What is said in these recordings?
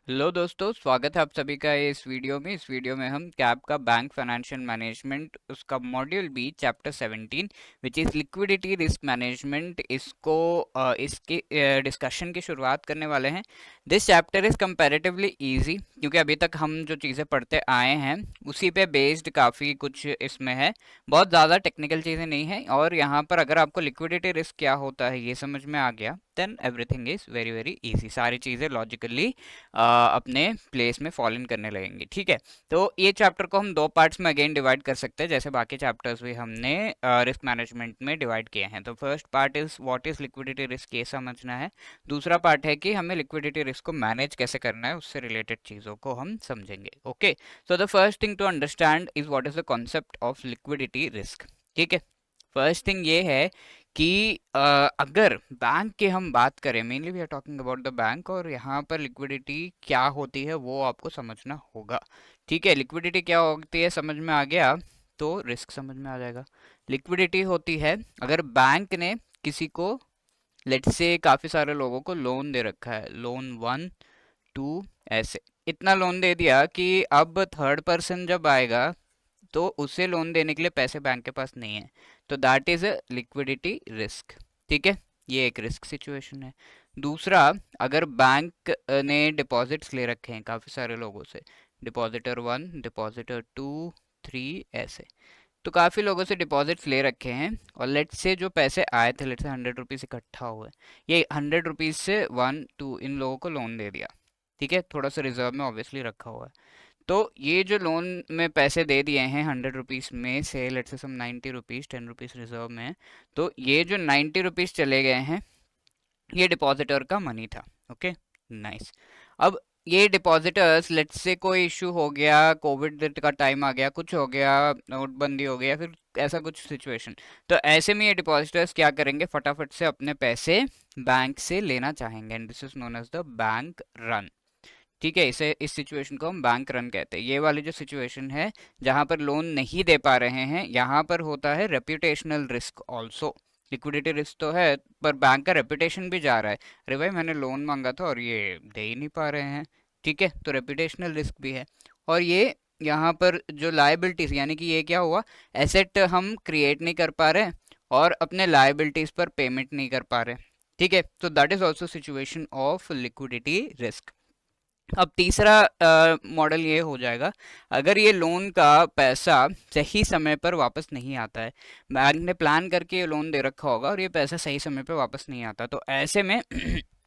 Hello दोस्तों, स्वागत है आप सभी का इस वीडियो में। हम कैप का बैंक फाइनेंशियल मैनेजमेंट उसका module B chapter 17 which is liquidity risk management इसके डिस्कशन की शुरुआत करने वाले हैं। This chapter is comparatively easy क्योंकि अभी तक हम जो चीज़ें पढ़ते आए हैं उसी पे बेस्ड काफ़ी कुछ इसमें है, बहुत ज़्यादा टेक्निकल चीज़ें नहीं है। और यहाँ पर अगर आपको लिक्विडिटी रिस्क क्या होता है ये समझ में आ गया then everything is very very easy. सारी चीज़ें लॉजिकली अपने प्लेस में फॉल इन करने लगेंगे। ठीक है, तो ये चैप्टर को हम दो पार्ट्स में अगेन डिवाइड कर सकते हैं, जैसे बाकी चैप्टर्स भी हमने रिस्क मैनेजमेंट में डिवाइड किए हैं। तो first part is what is liquidity risk, ये समझना है। दूसरा पार्ट है कि हमें लिक्विडिटी रिस्क को मैनेज कैसे करना है, उससे रिलेटेड चीज़ों को हम समझेंगे। Okay, so the first thing to understand is what is the concept of liquidity risk. ठीक है, फर्स्ट थिंग ये है कि अगर बैंक की हम बात करें, mainly we are talking about the bank, और यहाँ पर लिक्विडिटी क्या होती है वो आपको समझना होगा। ठीक है, लिक्विडिटी क्या होती है समझ में आ गया तो रिस्क समझ में आ जाएगा। लिक्विडिटी होती है अगर बैंक ने किसी को, लेट्स से काफ़ी सारे लोगों को लोन दे रखा है, लोन 1 2 ऐसे इतना लोन दे दिया कि अब थर्ड पर्सन जब आएगा तो उसे लोन देने के लिए पैसे बैंक के पास नहीं है, तो that is a liquidity risk. ठीक है, ये एक रिस्क सिचुएशन है। दूसरा, अगर बैंक ने डिपॉजिट्स ले रखे हैं काफ़ी सारे लोगों से, डिपॉजिटर 1 डिपॉजिटर 2 3 ऐसे, तो काफ़ी लोगों से डिपॉजिट्स ले रखे हैं और लेट्स से जो पैसे आए थे, लेट्स से 100 रुपीज़ इकट्ठा हुए, ये 100 रुपीज़ से 1 2 इन लोगों को लोन दे दिया। ठीक है, थोड़ा सा रिजर्व में ऑब्वियसली रखा हुआ है। तो ये जो लोन में पैसे दे दिए हैं 100 रुपीज़ में से, let's say some 90 rupees, 10 rupees reserve में है, तो ये जो 90 रुपीज़ चले गए हैं ये डिपॉजिटर का मनी था। Okay, nice. अब ये डिपॉजिटर्स, लेट्स से कोई इशू हो गया, कोविड का टाइम आ गया, कुछ हो गया, नोटबंदी हो गया, फिर ऐसा कुछ सिचुएशन, तो ऐसे में ये डिपॉजिटर्स क्या करेंगे, फटाफट से अपने पैसे बैंक से लेना चाहेंगे, and this is known as the bank run. ठीक है, इस सिचुएशन को हम बैंक रन कहते हैं। ये वाली जो सिचुएशन है जहां पर लोन नहीं दे पा रहे हैं, यहाँ पर होता है reputational risk also. Liquidity risk तो है पर बैंक का रेपुटेशन भी जा रहा है, अरे भाई मैंने लोन मांगा था और ये दे ही नहीं पा रहे हैं। ठीक है, तो रेप्यूटेशनल रिस्क भी है। और ये यहाँ पर जो लायबिलिटीज, यानी कि ये क्या हुआ, एसेट हम क्रिएट नहीं कर पा रहे और अपने लायबिलिटीज पर पेमेंट नहीं कर पा रहे। ठीक है, तो that is also situation of liquidity risk. अब तीसरा मॉडल ये हो जाएगा, अगर ये लोन का पैसा सही समय पर वापस नहीं आता है, बैंक ने प्लान करके ये लोन दे रखा होगा और ये पैसा सही समय पर वापस नहीं आता, तो ऐसे में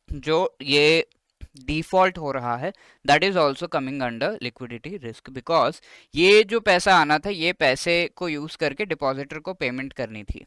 जो ये डिफॉल्ट हो रहा है that is also coming under liquidity risk, because ये जो पैसा आना था ये पैसे को यूज करके डिपॉजिटर को पेमेंट करनी थी।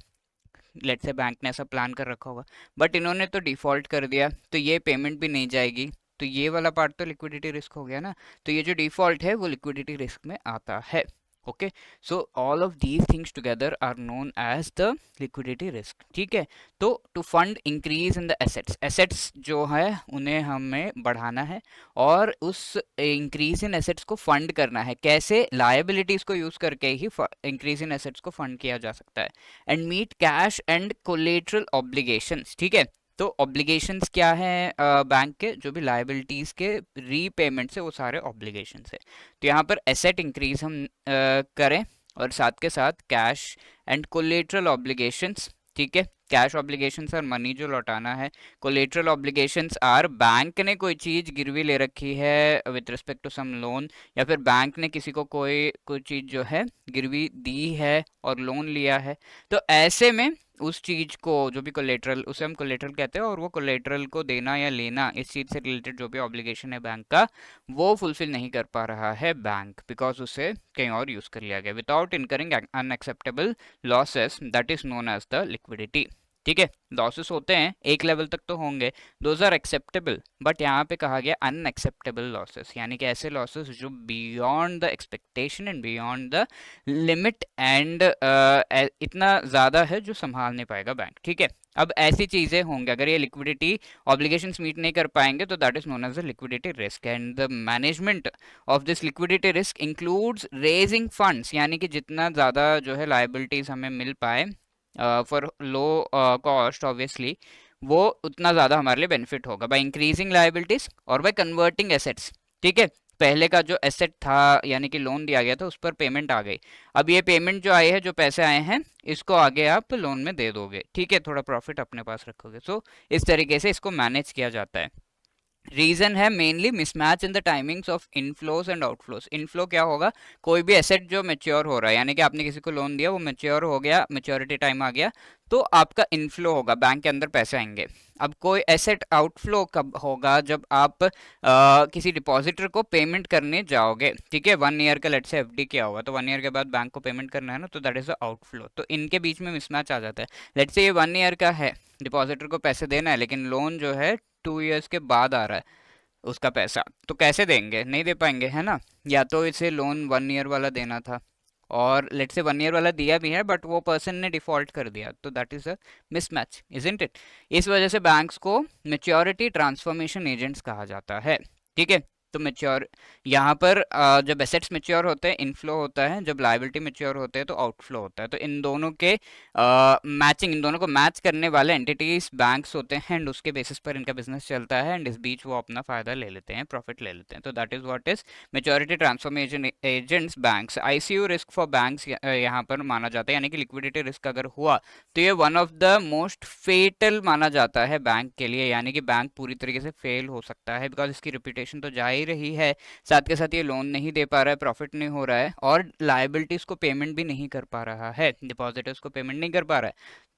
लेट्स से बैंक ने ऐसा प्लान कर रखा होगा, बट इन्होंने तो डिफॉल्ट कर दिया तो ये पेमेंट भी नहीं जाएगी, तो ये वाला पार्ट तो लिक्विडिटी रिस्क हो गया ना। तो ये जो डिफॉल्ट है वो लिक्विडिटी रिस्क में आता है। Okay, so all of these things together are known as the liquidity risk. ठीक है, तो to fund increase in the assets, assets जो है उन्हें हमें बढ़ाना है और उस इंक्रीज इन एसेट्स को फंड करना है। कैसे, लायबिलिटीज को यूज करके ही इंक्रीज इन एसेट्स को फंड किया जा सकता है। And meet cash and collateral obligations. ठीक है, तो ऑब्लिगेशंस क्या है, बैंक के जो भी लायबिलिटीज के रीपेमेंट से वो सारे ऑब्लिगेशंस है। तो यहाँ पर एसेट इंक्रीज हम करें और साथ के साथ कैश एंड कोलेटरल ऑब्लिगेशंस। ठीक है, कैश ऑब्लिगेशंस और मनी जो लौटाना है, कोलेटरल ऑब्लिगेशंस आर बैंक ने कोई चीज़ गिरवी ले रखी है with respect to some loan, या फिर बैंक ने किसी को कोई चीज़ जो है गिरवी दी है और लोन लिया है, तो ऐसे में उस चीज को, जो भी कोलेटरल, उसे हम कोलेटरल कहते हैं, और वो कोलेटरल को देना या लेना, इस चीज से रिलेटेड जो भी ऑब्लिगेशन है बैंक का, वो फुलफिल नहीं कर पा रहा है बैंक, बिकॉज उसे कहीं और यूज कर लिया गया without incurring unacceptable losses, that is known as the liquidity. ठीक है, लॉसेस होते हैं एक लेवल तक तो होंगे, दोज आर एक्सेप्टेबल, बट यहाँ पे कहा गया अनएक्सेप्टेबल लॉसेस, यानी कि ऐसे लॉसेस जो beyond the expectation and beyond the limit and इतना ज़्यादा है जो संभाल नहीं पाएगा बैंक। ठीक है, अब ऐसी चीज़ें होंगी, अगर ये लिक्विडिटी ऑब्लिगेशंस मीट नहीं कर पाएंगे तो that is known as the liquidity risk. And the management of this liquidity risk includes raising funds, यानी कि जितना ज़्यादा जो है लाइबिलिटीज़ हमें मिल पाए फॉर लो कॉस्ट ऑब्वियसली, वो उतना ज़्यादा हमारे लिए बेनिफिट होगा बाय इंक्रीजिंग लाइबिलिटीज और बाय कन्वर्टिंग एसेट्स। ठीक है। पहले का जो एसेट था यानी कि लोन दिया गया था उस पर पेमेंट आ गई। अब ये पेमेंट जो आई है, जो पैसे आए हैं, इसको आगे आप लोन में दे दोगे। ठीक है, थोड़ा प्रॉफिट अपने पास रखोगे। सो इस तरीके से इसको मैनेज किया जाता है। रीजन है mainly mismatch in the timings of inflows and outflows. Inflow क्या होगा? कोई भी एसेट जो मेच्योर हो रहा है, यानी कि आपने किसी को लोन दिया, वो मेच्योर हो गया, मेच्योरिटी टाइम आ गया, तो आपका इनफ्लो होगा, बैंक के अंदर पैसे आएंगे। अब कोई एसेट आउटफ्लो कब होगा? जब आप किसी डिपॉजिटर को पेमेंट करने जाओगे। ठीक है, 1 ईयर का लेट से एफडी किया होगा, तो 1 ईयर के बाद बैंक को पेमेंट करना है ना, तो दैट इज द आउटफ्लो। तो इनके बीच में मिसमैच आ जाता है। लेट से ये 1 ईयर का है, डिपॉजिटर को पैसे देना है, लेकिन लोन जो है 2 ईयर्स के बाद आ रहा है उसका पैसा, तो कैसे देंगे? नहीं दे पाएंगे, है ना। या तो इसे लोन 1 ईयर वाला देना था, और लेट से 1 ईयर वाला दिया भी है, बट वो पर्सन ने डिफॉल्ट कर दिया, तो that is a mismatch, isn't it. इस वजह से बैंक्स को मेच्योरिटी ट्रांसफॉर्मेशन एजेंट्स कहा जाता है। ठीक है, तो मेच्योर यहाँ पर जब एसेट्स मेच्योर होते हैं इनफ्लो होता है, जब लायबिलिटी मेच्योर होते हैं तो आउटफ्लो होता है। तो इन दोनों के मैचिंग, इन दोनों को मैच करने वाले एंटिटीज बैंक्स होते हैं, एंड उसके बेसिस पर इनका बिजनेस चलता है, एंड इस बीच वो अपना फायदा ले लेते हैं, प्रॉफिट ले लेते हैं। तो that is what is maturity transformation agents banks. ICU risk for banks यहाँ पर माना जाता है, यानी कि लिक्विडिटी रिस्क अगर हुआ तो ये one of the most fatal माना जाता है बैंक के लिए, यानी कि बैंक पूरी तरीके से फेल हो सकता है, बिकॉज इसकी रिपुटेशन तो जा ही रही है, साथ के साथ ये लोन नहीं दे पा रहा है, प्रॉफिट नहीं हो रहा है, और लायबिलिटीज को पेमेंट भी नहीं कर पा रहा है, डिपॉजिटर्स को पेमेंट नहीं कर पा रहा है।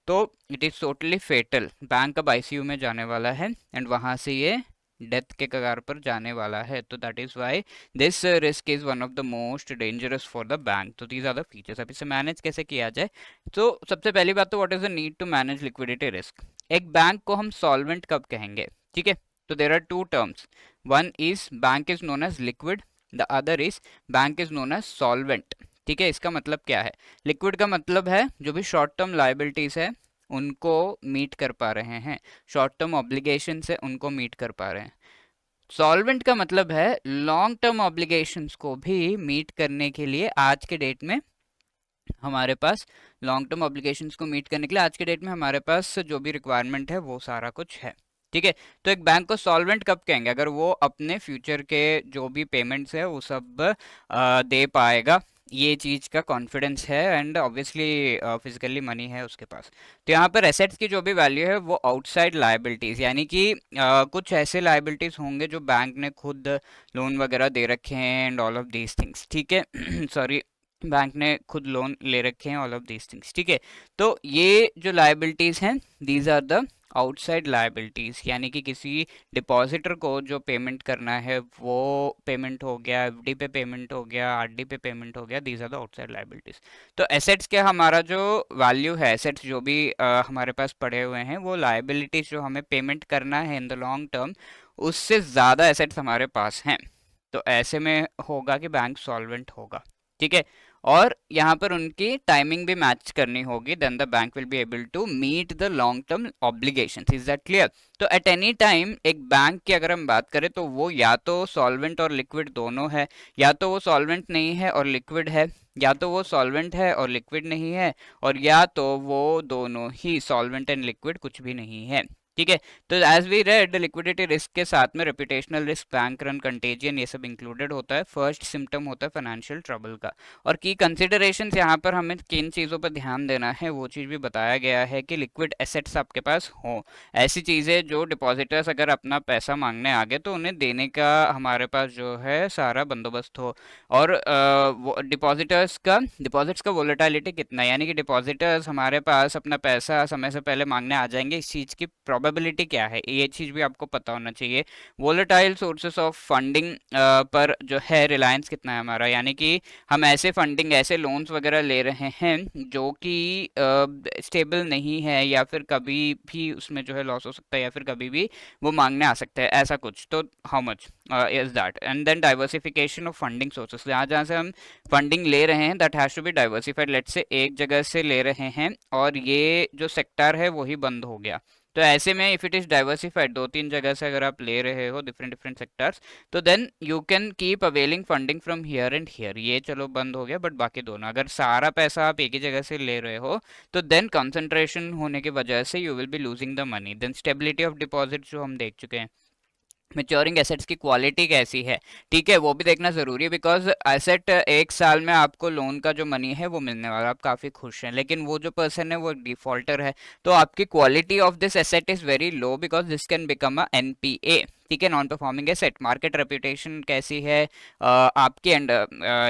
तो it is totally fatal. Bank अब आईसीयू में जाने वाला है, एंड वहां से ये डेथ के कगार पर जाने वाला है। तो that is why this risk is one of the most dangerous for the bank. तो दीज आर द फीचर्स। अब इसे मैनेज कैसे किया जाए? तो सबसे पहली बात तो what is the need to manage liquidity risk. एक बैंक को हम सॉल्वेंट कब कहेंगे? ठीक है, तो there are two terms. One is bank is known as liquid, the other is bank is known as solvent. ठीक है, इसका मतलब क्या है? लिक्विड का मतलब है जो भी शॉर्ट टर्म लायबिलिटीज है उनको मीट कर पा रहे हैं, शॉर्ट टर्म ऑब्लिगेशन है उनको मीट कर पा रहे हैं। सॉल्वेंट का मतलब है लॉन्ग टर्म ऑब्लिगेशंस को भी मीट करने के लिए आज के डेट में हमारे पास, लॉन्ग टर्म ऑब्लिगेशंस को मीट करने के लिए आज के डेट में हमारे पास जो भी रिक्वायरमेंट है वो सारा कुछ है। ठीक है, तो एक बैंक को सॉल्वेंट कब कहेंगे? अगर वो अपने फ्यूचर के जो भी पेमेंट्स है वो सब दे पाएगा, ये चीज का कॉन्फिडेंस है, एंड ऑब्वियसली फिजिकली मनी है उसके पास। तो यहाँ पर एसेट्स की जो भी वैल्यू है वो आउटसाइड लायबिलिटीज, यानी कि कुछ ऐसे लायबिलिटीज होंगे जो बैंक ने खुद लोन वगैरह दे रखे हैं, and all of these things. ठीक है सॉरी, बैंक ने खुद लोन ले रखे हैं, ऑल ऑफ दीज थिंग्स। ठीक है, तो ये जो लायबिलिटीज हैं these are the outside liabilities, यानी कि किसी डिपॉजिटर को जो पेमेंट करना है वो पेमेंट हो गया, एफडी पे पेमेंट हो गया, आरडी पे पेमेंट हो गया, these are the outside liabilities. तो एसेट्स क्या, हमारा जो वैल्यू है, एसेट्स जो भी हमारे पास पड़े हुए हैं, वो लायबिलिटीज जो हमें पेमेंट करना है इन द लॉन्ग टर्म, उससे ज़्यादा एसेट्स हमारे पास हैं। तो ऐसे में होगा कि बैंक सॉल्वेंट होगा। ठीक है, और यहाँ पर उनकी टाइमिंग भी मैच करनी होगी, then the bank will be able to meet the long term obligations. Is that clear? तो एट एनी टाइम एक बैंक की अगर हम बात करें तो वो या तो सॉल्वेंट और लिक्विड दोनों है, या तो वो सॉल्वेंट नहीं है और लिक्विड है, या तो वो सॉल्वेंट है और लिक्विड नहीं है, और या तो वो दोनों ही सॉल्वेंट एंड लिक्विड कुछ भी नहीं है। ठीक है, तो as we read liquidity risk के साथ में reputational risk, bank run, contagion, ये सब इंक्लूडेड होता है। फर्स्ट सिम्टम होता है फाइनेंशियल ट्रबल का। और की कंसिडरेशंस यहाँ पर हमें किन चीज़ों पर ध्यान देना है वो चीज़ भी बताया गया है कि लिक्विड एसेट्स आपके पास हो, ऐसी चीज़ें जो डिपॉजिटर्स अगर अपना पैसा मांगने आ गए तो उन्हें देने का हमारे पास जो है सारा बंदोबस्त हो। और डिपॉजिट्स का वोलेटिलिटी कितना है, यानी कि डिपॉजिटर्स हमारे पास अपना पैसा समय से पहले मांगने आ जाएंगे, इस चीज़ की प्रोबेबिलिटी क्या है, ये चीज़ भी आपको पता होना चाहिए। वोलेटाइल सोर्सेस ऑफ फंडिंग पर जो है रिलायंस कितना है हमारा, यानी कि हम ऐसे फंडिंग, ऐसे लोन्स वगैरह ले रहे हैं जो कि स्टेबल नहीं है, या फिर कभी भी उसमें जो है लॉस हो सकता है, या फिर कभी भी वो मांगने आ सकता है, ऐसा कुछ। तो how much is that? And then diversification of funding sources, जहाँ जहाँ से हम फंडिंग ले रहे हैं that has to be diversified. Let say एक जगह से ले रहे हैं और ये जो सेक्टर है वही बंद हो गया, तो ऐसे में इफ इट इज डाइवर्सिफाइड, 2-3 जगह से अगर आप ले रहे हो डिफरेंट डिफरेंट सेक्टर्स, तो then you can keep availing funding from here and here. ये चलो बंद हो गया, बट बाकी दोनों, अगर सारा पैसा आप एक ही जगह से ले रहे हो तो देन कंसंट्रेशन होने की वजह से you will be losing the money. Then stability of deposit जो हम देख चुके हैं, मेच्योरिंग एसेट्स की क्वालिटी कैसी है, ठीक है, वो भी देखना जरूरी है। बिकॉज एसेट 1 साल में आपको लोन का जो मनी है वो मिलने वाला, आप काफी खुश हैं, लेकिन वो जो पर्सन है वो डिफॉल्टर है, तो आपकी quality of this asset is very low, because this can become a NPA, ठीक है, non performing asset. Market reputation कैसी है आपके एंड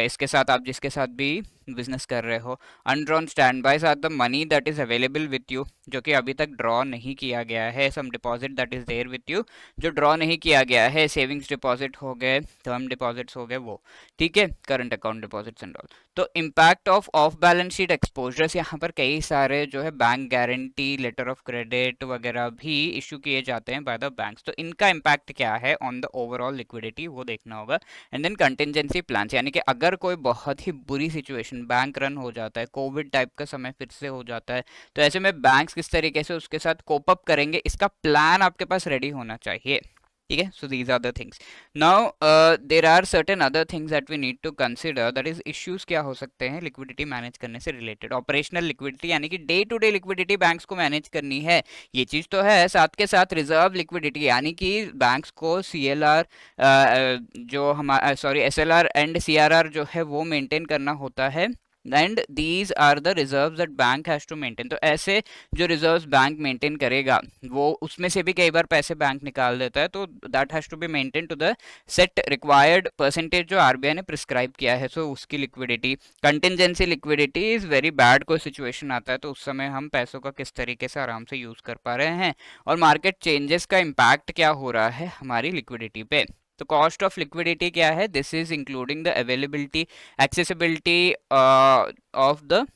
इसके साथ, आप जिसके साथ भी बिजनेस कर रहे हो। Undrawn standbys are the money that is available with you, जो कि अभी तक ड्रॉ नहीं किया गया है। Some deposit that is there with you, जो ड्रॉ नहीं किया गया है, सेविंग्स डिपॉजिट हो गए, टर्म डिपॉजिट्स हो गए वो, ठीक है, current account deposits and all. तो impact of balance sheet exposures, यहाँ पर कई सारे जो है bank guarantee, letter of credit वगैरह भी इशू किए जाते हैं बाय द बैंक्स, तो इनका इम्पैक्ट क्या है ऑन द ओवरऑल लिक्विडिटी वो देखना होगा। एंड देन कंटिजेंसी प्लान्स, यानी कि अगर कोई बहुत ही बुरी सिचुएशन, बैंक रन हो जाता है, कोविड टाइप का समय फिर से हो जाता है, तो ऐसे में बैंक्स किस तरीके से उसके साथ कोप अप करेंगे, इसका प्लान आपके पास रेडी होना चाहिए, ठीक है। So these are the things. Now there are certain other things that we need to consider, that is issues क्या हो सकते हैं लिक्विडिटी मैनेज करने से रिलेटेड। ऑपरेशनल लिक्विडिटी, यानी कि day to day liquidity banks को मैनेज करनी है, ये चीज तो है। साथ के साथ रिजर्व लिक्विडिटी, यानी कि बैंक्स को सीएलआर जो हमारा सॉरी एसएलआर एंड सीआरआर जो है वो मेंटेन करना होता है, and these are the reserves that bank has to maintain. तो ऐसे जो रिजर्व्स बैंक मेंटेन करेगा, वो उसमें से भी कई बार पैसे बैंक निकाल देता है, तो that has to be maintain to the set required percentage जो आरबीआई ने प्रिस्क्राइब किया है। सो उसकी liquidity, contingency liquidity is very bad, कोई सिचुएशन आता है तो उस समय हम पैसों का किस तरीके से आराम से यूज कर पा रहे हैं, और मार्केट चेंजेस का इम्पैक्ट क्या हो रहा है हमारी लिक्विडिटी पे। तो कॉस्ट ऑफ लिक्विडिटी क्या है, this is including the availability, accessibility of the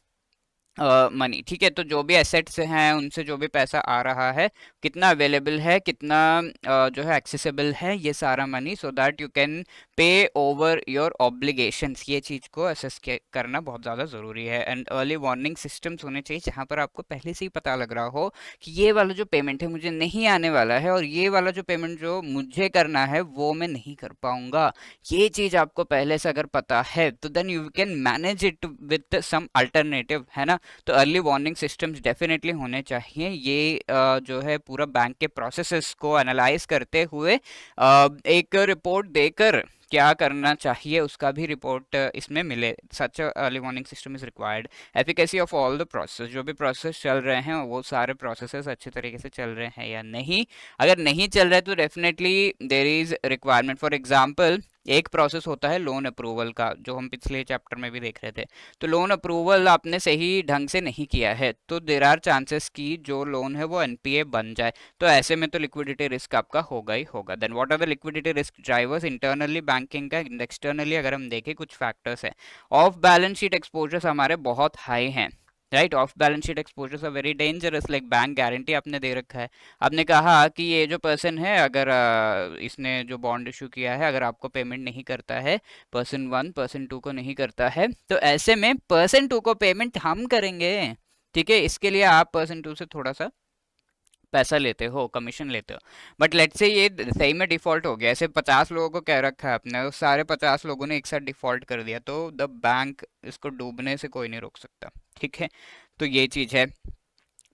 money, ठीक है। तो जो भी एसेट्स हैं उनसे जो भी पैसा आ रहा है, कितना अवेलेबल है, कितना जो है एक्सेसिबल है, ये सारा money, so that you can pay over your obligations, ये चीज़ को असेस करना बहुत ज़्यादा ज़रूरी है। एंड अर्ली वार्निंग सिस्टम्स होने चाहिए, जहाँ पर आपको पहले से ही पता लग रहा हो कि ये वाला जो पेमेंट है मुझे नहीं आने वाला है, और ये वाला जो पेमेंट जो मुझे करना है वो मैं नहीं कर पाऊंगा। ये चीज़ आपको पहले से अगर पता है तो then you can manage it with some alternative, है ना। तो अर्ली वार्निंग सिस्टम्स डेफिनेटली होने चाहिए। ये जो है पूरा बैंक के प्रोसेसेस को एनालाइज करते हुए एक रिपोर्ट देकर क्या करना चाहिए उसका भी रिपोर्ट इसमें मिले। Such early warning system is required. Efficacy of all the process, जो भी प्रोसेस चल रहे हैं वो सारे प्रोसेसेस अच्छे तरीके से चल रहे हैं या नहीं, अगर नहीं चल रहे तो definitely there is requirement. For example, एक प्रोसेस होता है लोन अप्रूवल का, जो हम पिछले चैप्टर में भी देख रहे थे। तो लोन अप्रूवल आपने सही ढंग से नहीं किया है तो देर आर चांसेस कि जो लोन है वो एनपीए बन जाए, तो ऐसे में तो लिक्विडिटी रिस्क आपका होगा ही होगा। Then what are the liquidity risk drivers internally banking का, एक्सटर्नली अगर हम देखें कुछ फैक्टर्स है। ऑफ बैलेंस शीट एक्सपोजर्स हमारे बहुत हाई हैं, right. Off balance sheet exposures are very dangerous, like bank guarantee आपने दे रखा है, आपने कहा कि ये जो पर्सन है अगर इसने जो बॉन्ड इशू किया है अगर आपको पेमेंट नहीं करता है, पर्सन 1 पर्सन 2 को नहीं करता है, तो ऐसे में पर्सन 2 को पेमेंट हम करेंगे, ठीक है। इसके लिए आप पर्सन 2 से थोड़ा सा पैसा लेते हो, कमीशन लेते हो, बट लेट्स से ये सही में डिफॉल्ट हो गया, ऐसे 50 लोगों को कह रखा है आपने, उस सारे 50 लोगों ने एक साथ डिफॉल्ट कर दिया, तो द बैंक इसको डूबने से कोई नहीं रोक सकता, ठीक है। तो ये चीज़ है।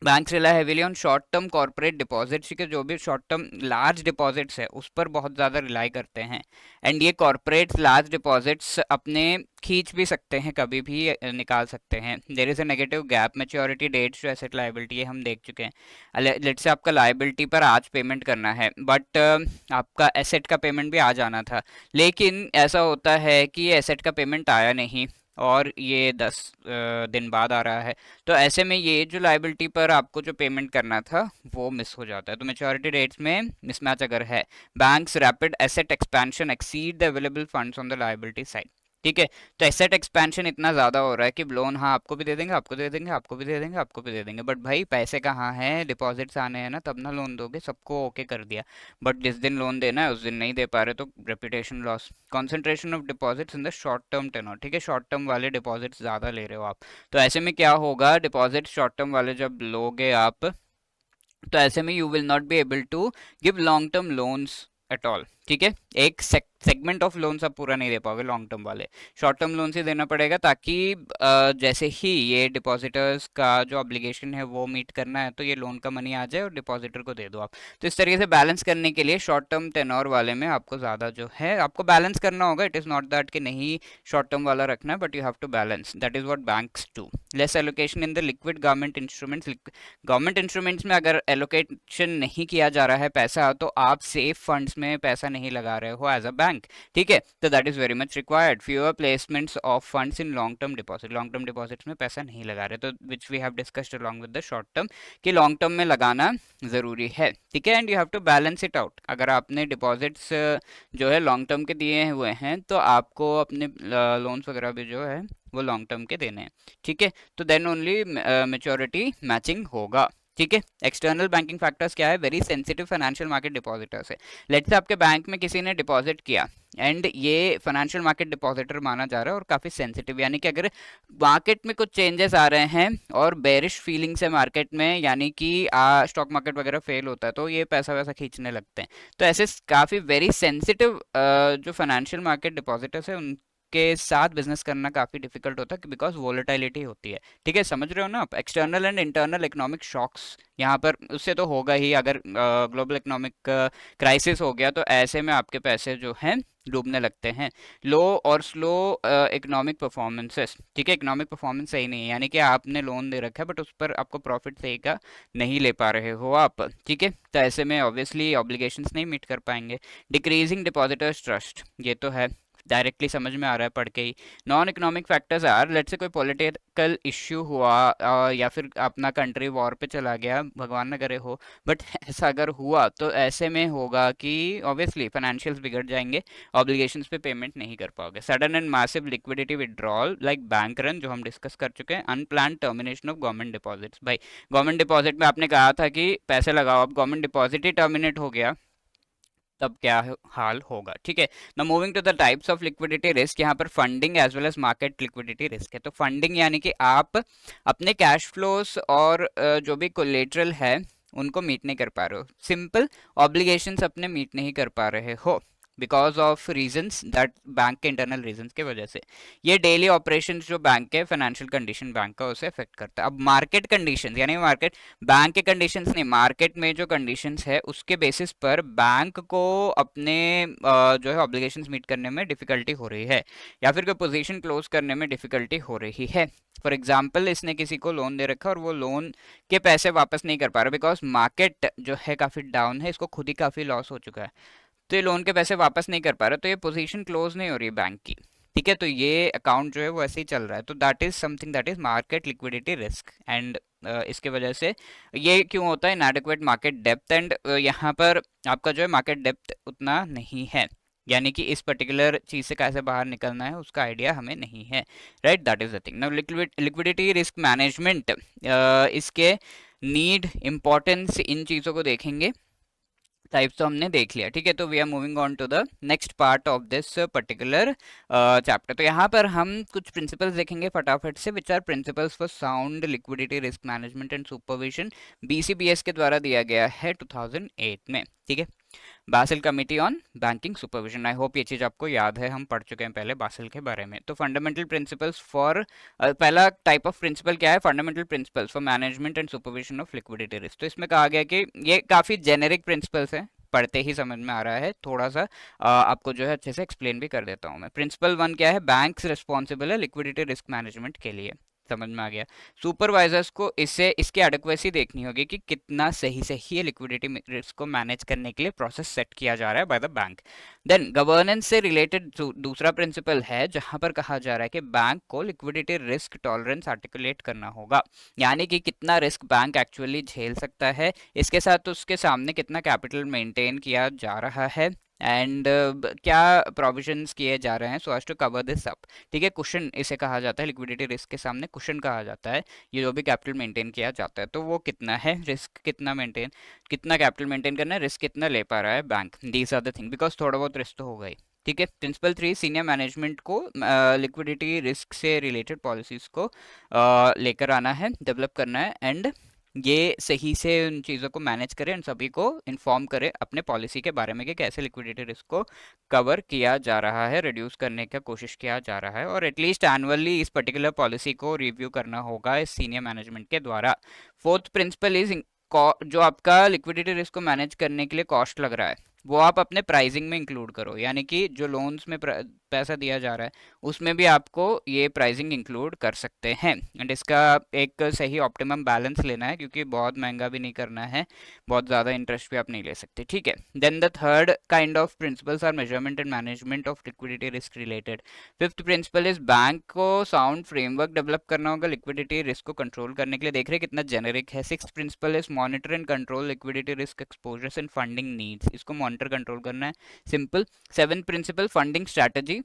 Banks rely heavily on short term corporate deposits, ठीक है, जो भी शॉर्ट टर्म लार्ज डिपॉजिट्स है उस पर बहुत ज़्यादा रिलाई करते हैं। एंड ये कॉर्पोरेट लार्ज डिपॉजिट्स अपने खींच भी सकते हैं, कभी भी निकाल सकते हैं। There is a negative gap maturity dates to asset liability, ये हम देख चुके हैं। लेट्स से आपका लायबिलिटी पर आज पेमेंट करना है, बट आपका एसेट का पेमेंट भी आ जाना था, लेकिन ऐसा होता है कि ये एसेट का पेमेंट आया नहीं और ये 10 दिन बाद आ रहा है, तो ऐसे में ये जो लाइबिलिटी पर आपको जो पेमेंट करना था वो मिस हो जाता है। तो मैच्योरिटी डेट्स में मिसमैच अगर है, banks rapid asset expansion exceed the available funds on the liability side, ठीक है। तो एसेट एक्सपेंशन इतना ज़्यादा हो रहा है कि लोन हाँ आपको भी दे देंगे, आपको दे देंगे, आपको भी दे देंगे, आपको भी दे देंगे, बट भाई पैसे कहाँ हैं, डिपॉजिट्स आने हैं ना, तब ना लोन दोगे, सबको ओके कर दिया, बट जिस दिन लोन देना है उस दिन नहीं दे पा रहे, तो reputation loss. Concentration of deposits in the short term tenor, ठीक है, शॉर्ट टर्म वाले डिपॉजिट्स ज़्यादा ले रहे हो आप, तो ऐसे में क्या होगा, डिपॉजिट शॉर्ट टर्म वाले जब लोगे आप, तो ऐसे में you will not be able to give long term loans at all, ठीक है। एक सेगमेंट ऑफ लोन्स आप पूरा नहीं दे पाओगे लॉन्ग टर्म वाले, शॉर्ट टर्म लोन से देना पड़ेगा, ताकि जैसे ही ये डिपॉजिटर्स का जो ऑब्लिगेशन है वो मीट करना है तो ये लोन का मनी आ जाए और डिपॉजिटर को दे दो आप। तो इस तरीके से बैलेंस करने के लिए शॉर्ट टर्म टेन्योर वाले में आपको ज़्यादा जो है आपको बैलेंस करना होगा। इट इज़ नॉट दैट कि नहीं शॉर्ट टर्म वाला रखना है, but you have to balance, that is what banks do. Less allocation in the liquid government instruments, government instruments में अगर एलोकेशन नहीं किया जा रहा है पैसा तो आप सेफ फंड्स में पैसा नहीं लगा रहे हो एज अ बैंक, ठीक है। तो that is very much required. Fewer placements of funds in long term deposit, long term deposits में पैसा नहीं लगा रहे, तो which we have discussed along with the short term कि लॉन्ग टर्म में लगाना ज़रूरी है, ठीक है। And you have to balance it out. अगर आपने डिपॉजिट्स जो है लॉन्ग टर्म के दिए हुए हैं तो आपको अपने लोन्स वगैरह भी जो है वो लॉन्ग टर्म के देने हैं, ठीक है। तो देन ओनली मेच्योरिटी मैचिंग होगा, ठीक है। एक्सटर्नल बैंकिंग फैक्टर्स क्या है, very sensitive financial market depositors है। लेट्स से आपके बैंक में किसी ने डिपॉजिट किया एंड ये फाइनेंशियल मार्केट डिपॉजिटर माना जा रहा है और काफ़ी सेंसिटिव, यानी कि अगर मार्केट में कुछ चेंजेस आ रहे हैं और बेरिश फीलिंग्स है मार्केट में, यानी कि स्टॉक मार्केट वगैरह फेल होता है तो ये पैसा वैसा खींचने लगते हैं। तो ऐसे काफ़ी वेरी सेंसिटिव जो फाइनेंशियल मार्केट डिपॉजिटर्स है के साथ बिजनेस करना काफ़ी डिफिकल्ट होता है बिकॉज वोलेटिलिटी होती है, ठीक है। समझ रहे हो ना आप, external and internal economic shocks यहाँ पर उससे तो होगा ही। अगर ग्लोबल इकोनॉमिक क्राइसिस हो गया तो ऐसे में आपके पैसे जो हैं डूबने लगते हैं। लो और स्लो इकोनॉमिक परफॉर्मेंसेस, ठीक है। इकोनॉमिक परफॉर्मेंस सही नहीं है, यानी कि आपने लोन दे रखा है बट उस पर आपको प्रॉफिट सही का नहीं ले पा रहे हो आप, ठीक है। तो ऐसे में ऑब्वियसली ऑब्लिगेशंस नहीं मीट कर पाएंगे। डिक्रीजिंग डिपॉजिटर्स ट्रस्ट, ये तो है डायरेक्टली समझ में आ रहा है पढ़ के ही। Non economic factors are, let's say कोई पॉलिटिकल इश्यू हुआ या फिर अपना कंट्री वॉर पे चला गया, भगवान न करे हो, बट ऐसा अगर हुआ तो ऐसे में होगा कि ऑब्वियसली फाइनेंशियल्स बिगड़ जाएंगे, ऑब्लिगेशंस पे पेमेंट नहीं कर पाओगे। Sudden and massive liquidity withdrawal like bank run, जो हम डिस्कस कर चुके हैं। Unplanned termination of government deposits, भाई गवर्नमेंट डिपॉजिट में आपने कहा था कि पैसे लगाओ, अब गवर्नमेंट डिपॉजिट ही टर्मिनेट हो गया तब क्या हाल होगा, ठीक है। Now moving to the types of liquidity risk, यहाँ पर funding as well as market liquidity risk है। तो फंडिंग यानी कि आप अपने कैश फ्लोस और जो भी कोलेटरल है उनको मीट नहीं कर पा रहे हो, सिंपल ऑब्लिगेशंस अपने मीट नहीं कर पा रहे हो because of reasons that bank के इंटरनल रीजंस के वजह से। ये डेली ऑपरेशंस जो बैंक के फाइनेंशियल कंडीशन बैंक का उसे अफेक्ट करता है। अब मार्केट कंडीशंस यानी मार्केट बैंक के कंडीशंस नहीं, मार्केट में जो कंडीशंस है उसके बेसिस पर बैंक को अपने जो है ऑब्लिगेशंस मीट करने में डिफिकल्टी हो रही है या फिर कोई पोजीशन क्लोज करने में डिफिकल्टी हो रही है। फॉर एग्जाम्पल इसने किसी को लोन दे रखा और वो लोन के पैसे वापस नहीं कर पा रहा बिकॉज मार्केट जो है काफ़ी डाउन है, इसको खुद ही काफ़ी लॉस हो चुका है, तो ये लोन के पैसे वापस नहीं कर पा रहा, तो ये पोजीशन क्लोज नहीं हो रही बैंक की, ठीक है। तो ये अकाउंट जो है वो ऐसे ही चल रहा है, तो that is something that is market liquidity risk. And इसके वजह से ये क्यों होता है, इनएडिक्वेट मार्केट डेप्थ, एंड यहाँ पर आपका जो है मार्केट डेप्थ उतना नहीं है, यानी कि इस पर्टिकुलर चीज़ से कैसे बाहर निकलना है उसका आइडिया हमें नहीं है, right. That is the thing. Now liquidity risk management, इसके नीड इम्पोर्टेंस इन चीज़ों को देखेंगे। टाइप्स तो हमने देख लिया, ठीक है। तो we are moving on to the next part of this particular chapter. तो यहाँ पर हम कुछ प्रिंसिपल्स देखेंगे फटाफट से, which are principles for sound liquidity risk management and supervision, BCBS के द्वारा दिया गया है 2008 में, ठीक है। Basel committee on banking supervision, I hope ये चीज़ आपको याद है, हम पढ़ चुके हैं पहले बासिल के बारे में। तो फंडामेंटल प्रिंसिपल्स फॉर, पहला टाइप ऑफ प्रिंसिपल क्या है, fundamental principles for management and supervision of liquidity risk. तो इसमें कहा गया कि ये काफ़ी जेनेरिक प्रिंसिपल्स हैं, पढ़ते ही समझ में आ रहा है, थोड़ा सा आपको जो है अच्छे से एक्सप्लेन भी कर देता हूँ मैं। प्रिंसिपल 1 क्या है, बैंक्स रिस्पॉन्सिबल है लिक्विडिटी रिस्क मैनेजमेंट के लिए, समझ में आ गया। सुपरवाइजर्स को इससे इसकी एडिक्वेसी देखनी होगी कि कितना सही से ही लिक्विडिटी रिस्क को मैनेज करने के लिए प्रोसेस सेट किया जा रहा है by the bank. Then governance से रिलेटेड दूसरा प्रिंसिपल है जहां पर कहा जा रहा है कि बैंक को लिक्विडिटी रिस्क टॉलरेंस आर्टिकुलेट करना होगा, यानी कि कितना रिस्क बैंक एक्चुअली झेल सकता है, इसके साथ उसके सामने कितना कैपिटल मेंटेन किया जा रहा है, एंड क्या प्रोविजंस किए जा रहे हैं so as to cover this up, ठीक है। कुशन इसे कहा जाता है, लिक्विडिटी रिस्क के सामने कुशन कहा जाता है ये जो भी कैपिटल मेंटेन किया जाता है। तो वो कितना है, रिस्क कितना मेंटेन, कितना कैपिटल मेंटेन करना है, रिस्क कितना ले पा रहा है bank, these are the thing, because थोड़ा बहुत रिस्क तो होगा ही, ठीक है। प्रिंसिपल 3, सीनियर मैनेजमेंट को लिक्विडिटी रिस्क से रिलेटेड पॉलिसीज को लेकर आना है, डेवलप करना है एंड ये सही से उन चीज़ों को मैनेज करें, उन सभी को इन्फॉर्म करें अपने पॉलिसी के बारे में कि कैसे लिक्विडिटी रिस्क को कवर किया जा रहा है, रिड्यूस करने का कोशिश किया जा रहा है, और एटलीस्ट एनुअली इस पर्टिकुलर पॉलिसी को रिव्यू करना होगा इस सीनियर मैनेजमेंट के द्वारा। फोर्थ प्रिंसिपल इज जो आपका लिक्विडिटी रिस्क को मैनेज करने के लिए कॉस्ट लग रहा है वो आप अपने प्राइसिंग में इंक्लूड करो, यानी कि जो लोन्स में पैसा दिया जा रहा है उसमें भी आपको ये प्राइसिंग इंक्लूड कर सकते हैं। एंड इसका एक सही ऑप्टिमम बैलेंस लेना है, क्योंकि बहुत महंगा भी नहीं करना है, बहुत ज़्यादा इंटरेस्ट भी आप नहीं ले सकते, ठीक है। Then the third kind of principles are measurement and management of liquidity risk related. Fifth principle is bank को साउंड फ्रेमवर्क डेवलप करना होगा लिक्विडिटी रिस्क को कंट्रोल करने के लिए। देख रहे हैं कितना जेनेरिक है। Sixth principle is monitor and control liquidity risk exposures and funding needs, इसको मॉनिटर कंट्रोल करना है, simple. Seven principle funding strategy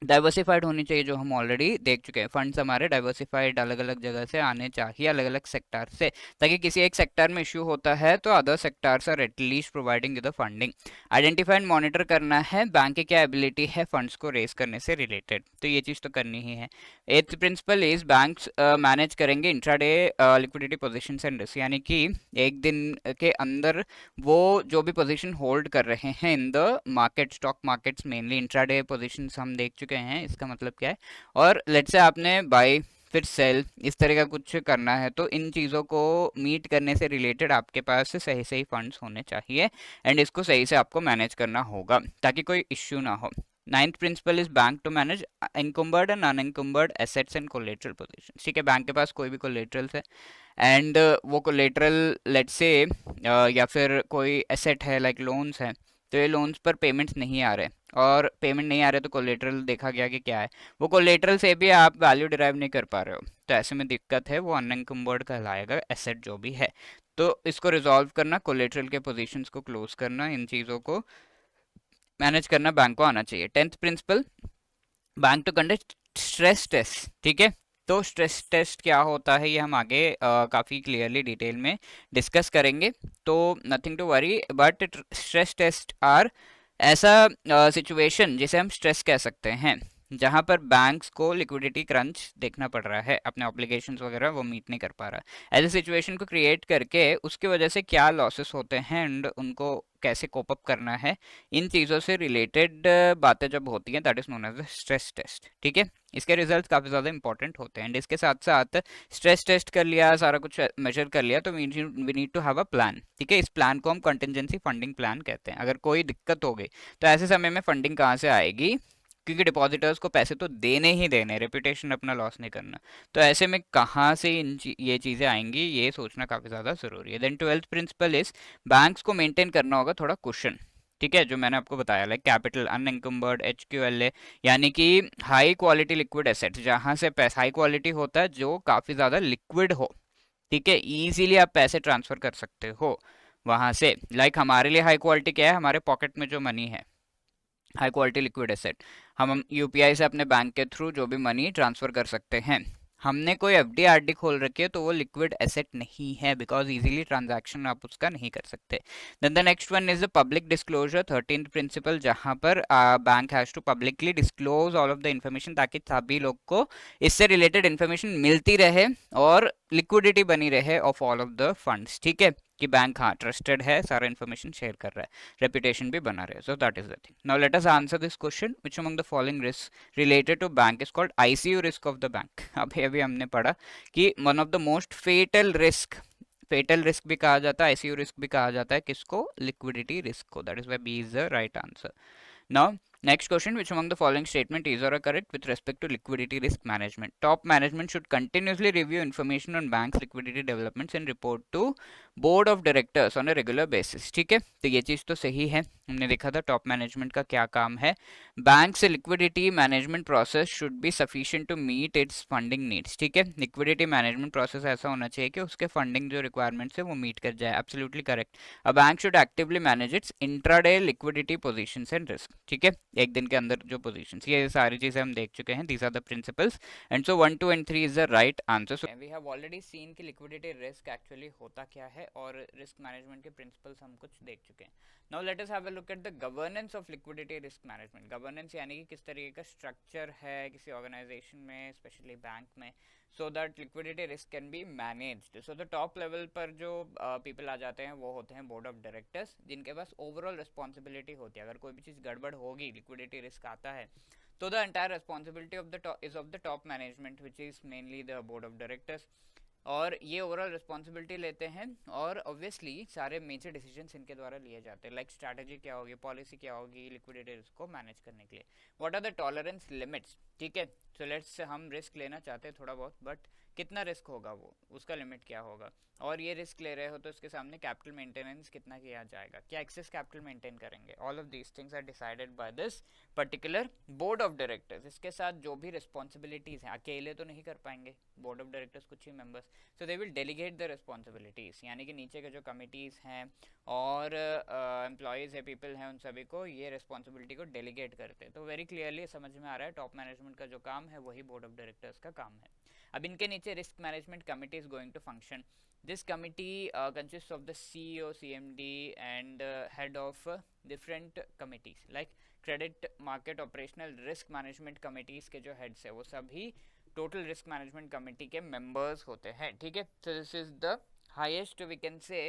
diversified होनी चाहिए, जो हम ऑलरेडी देख चुके हैं। फंड्स हमारे डाइवर्सिफाइड अलग अलग जगह से आने चाहिए, अलग अलग सेक्टर से, ताकि किसी एक सेक्टर में इश्यू होता है तो other sectors are at least providing the funding. Identify and monitor करना है बैंक की क्या एबिलिटी है फंड्स को रेस करने से रिलेटेड, तो ये चीज़ तो करनी ही है। एथ प्रिंसिपल इज बैंक्स मैनेज करेंगे intraday liquidity position and risk, यानी कि एक दिन के अंदर वो जो भी पोजीशन होल्ड कर रहे हैं in the market, stock markets mainly intraday positions हम देख चुके हैं, इसका मतलब क्या है। और लेट्स से आपने बाय फिर सेल इस तरह का कुछ करना है, तो इन चीज़ों को मीट करने से रिलेटेड आपके पास सही सही फंड्स होने चाहिए, एंड इसको सही से आपको मैनेज करना होगा ताकि कोई इश्यू ना हो। Ninth principle is bank to manage encumbered and unencumbered assets and collateral position, ठीक है। बैंक के पास कोई भी कोलेटरल्स है एंड वो कोलेटरल लेट्स से या फिर कोई एसेट है लाइक लोन्स है, तो ये लोन्स पर पेमेंट्स नहीं आ रहे, और पेमेंट नहीं आ रहे तो कोलेटरल देखा गया कि क्या है, वो कोलेटरल से भी आप वैल्यू डिराइव नहीं कर पा रहे हो, तो ऐसे में दिक्कत है, वो अनएनकम्बर्ड कहलाएगा एसेट जो भी है। तो इसको रिजॉल्व करना, कोलेटरल के पोजीशंस को क्लोज करना, इन चीज़ों को मैनेज करना बैंक को आना चाहिए। Tenth principle bank to conduct stress test, ठीक है। तो स्ट्रेस टेस्ट क्या होता है ये हम आगे काफ़ी क्लियरली डिटेल में डिस्कस करेंगे, तो nothing to worry, but stress test are ऐसा सिचुएशन जिसे हम स्ट्रेस कह सकते हैं, जहां पर बैंक्स को लिक्विडिटी क्रंच देखना पड़ रहा है, अपने ऑब्लिगेशंस वगैरह वो मीट नहीं कर पा रहा है। ऐसे सिचुएशन को क्रिएट करके उसकी वजह से क्या लॉसेस होते हैं एंड उनको कैसे कोप अप करना है, इन चीज़ों से रिलेटेड बातें जब होती हैं that is known as stress test, ठीक है। इसके रिजल्ट काफ़ी ज़्यादा इंपॉर्टेंट होते हैं, एंड इसके साथ साथ स्ट्रेस टेस्ट कर लिया, सारा कुछ मेजर कर लिया, तो we need to have a plan, ठीक है। इस प्लान को हम कंटिजेंसी फंडिंग प्लान कहते हैं। अगर कोई दिक्कत हो गई तो ऐसे समय में फंडिंग कहाँ से आएगी, क्योंकि डिपॉजिटर्स को पैसे तो देने ही देने, रेपुटेशन अपना लॉस नहीं करना, तो ऐसे में कहाँ से ये चीज़ें आएंगी ये सोचना काफ़ी ज़्यादा ज़रूरी है। Then twelfth principle is banks को मेंटेन करना होगा थोड़ा कुशन, ठीक है, जो मैंने आपको बताया लाइक कैपिटल अनएनकम्बर्ड HQLA, यानी कि हाई क्वालिटी लिक्विड एसेट्स, जहाँ से पैसा हाई क्वालिटी होता है जो काफ़ी ज़्यादा लिक्विड हो, ठीक है, इजीली आप पैसे ट्रांसफ़र कर सकते हो वहाँ से। लाइक हमारे लिए हाई क्वालिटी क्या है, हमारे पॉकेट में जो मनी है, हाई क्वालिटी लिक्विड एसेट, हम UPI से अपने बैंक के थ्रू जो भी मनी ट्रांसफ़र कर सकते हैं। हमने कोई FD RD खोल रखी है तो वो लिक्विड एसेट नहीं है, बिकॉज इजीली ट्रांजैक्शन आप उसका नहीं कर सकते। Then the next one is the public disclosure, 13th principle, जहां पर bank has to publicly disclose all of the information, ताकि सभी लोग को इससे रिलेटेड इन्फॉर्मेशन मिलती रहे और लिक्विडिटी बनी रहे of all of the funds, ठीक है, कि बैंक हाँ ट्रस्टेड है, सारा इन्फॉर्मेशन शेयर कर रहा है, रेपुटेशन भी बना रहे। So that is the thing. Now let us answer this question, which among the following risk related to bank is called ICU risk of the bank. अभी हमने पढ़ा कि one of the most fatal risk भी कहा जाता है, ICU risk भी कहा जाता है, किसको, लिक्विडिटी रिस्क को, that is Y B is the right answer. Now next question, which among the following statement is or correct with respect to liquidity risk management? Top management should continuously review information on banks liquidity developments and report to board of directors on a regular basis, ठीक है। तो ये चीज़ तो सही है, हमने देखा था टॉप मैनेजमेंट का क्या काम है। बैंक से liquidity management process should be sufficient to meet its funding needs, ठीक है। लिक्विडिटी मैनेजमेंट प्रोसेस ऐसा होना चाहिए कि उसके फंडिंग जो रिक्वायरमेंट्स है वो मीट कर जाए, absolutely correct. A bank should actively manage it's intraday liquidity positions and risk, ठीक है, एक दिन के अंदर जो पोजीशंस, ये सारी चीजें हम देख चुके हैं, these are the principles, and so 1 2 and 3 is the right answer. So we have already seen कि लिक्विडिटी रिस्क एक्चुअली होता क्या है, और रिस्क मैनेजमेंट के प्रिंसिपल्स हम कुछ देख चुके हैं। Now let us have a look at the governance of liquidity risk management. Governance यानी कि किस तरीके का स्ट्रक्चर है किसी ऑर्गेनाइजेशन में, स्पेशली बैंक में, so that liquidity risk can be managed. So the top level पर जो पीपल आ जाते हैं वो होते हैं बोर्ड ऑफ डायरेक्टर्स, जिनके पास ओवरऑल रिस्पॉन्सिबिलिटी होती है। अगर कोई भी चीज़ गड़बड़ होगी, लिक्विडिटी रिस्क आता है, तो the entire responsibility of the is of the top management which is mainly the board of directors. और ये ओवरऑल रिस्पॉन्सिबिलिटी लेते हैं और ऑब्वियसली सारे मेजर डिसीजंस इनके द्वारा लिए जाते हैं। लाइक स्ट्रैटेजी क्या होगी, पॉलिसी क्या होगी लिक्विडिटी रिस्क को मैनेज करने के लिए। What are the tolerance limits, ठीक है। सो लेट्स हम रिस्क लेना चाहते हैं थोड़ा बहुत, बट कितना रिस्क होगा वो, उसका लिमिट क्या होगा। और ये रिस्क ले रहे हो तो इसके सामने कैपिटल मेंटेनेंस कितना किया जाएगा, क्या एक्सेस कैपिटल मेंटेन करेंगे। All of these things are decided by this particular board of directors. इसके साथ जो भी रिस्पॉन्सिबिलिटीज़ हैं, अकेले तो नहीं कर पाएंगे बोर्ड ऑफ डायरेक्टर्स, कुछ ही members, so they will delegate the responsibilities, यानी कि नीचे के जो कमिटीज़ हैं और एम्प्लॉयज़ है, पीपल हैं, उन सभी को ये रिस्पॉन्सिबिलिटी को डेलीगेट करते हैं। तो वेरी क्लियरली समझ में आ रहा है टॉप मैनेजमेंट का जो काम है वही बोर्ड ऑफ डायरेक्टर्स का काम है। अब इनके नीचे risk management committee is going to function. This committee consist of the CEO, CMD and head of different committees like credit, market, operational, risk management committees के जो हेड्स है वो सभी टोटल रिस्क मैनेजमेंट कमिटी के members होते हैं, ठीक है। So this is the highest we can say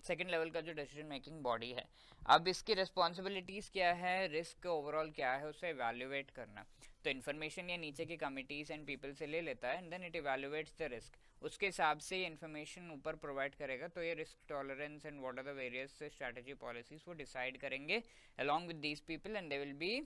second level का जो डिसीजन मेकिंग बॉडी है। अब इसकी रिस्पॉन्सिबिलिटीज़ क्या है, रिस्क ओवरऑल क्या है, उसे इवैल्यूएट करना। तो इन्फॉर्मेशन ये नीचे की कमिटीज़ एंड पीपल से ले लेता है and then it evaluates the risk. उसके हिसाब से ये इन्फॉर्मेशन ऊपर प्रोवाइड करेगा, तो ये risk tolerance and what are the various strategy policies वो डिसाइड करेंगे along with these people and they will be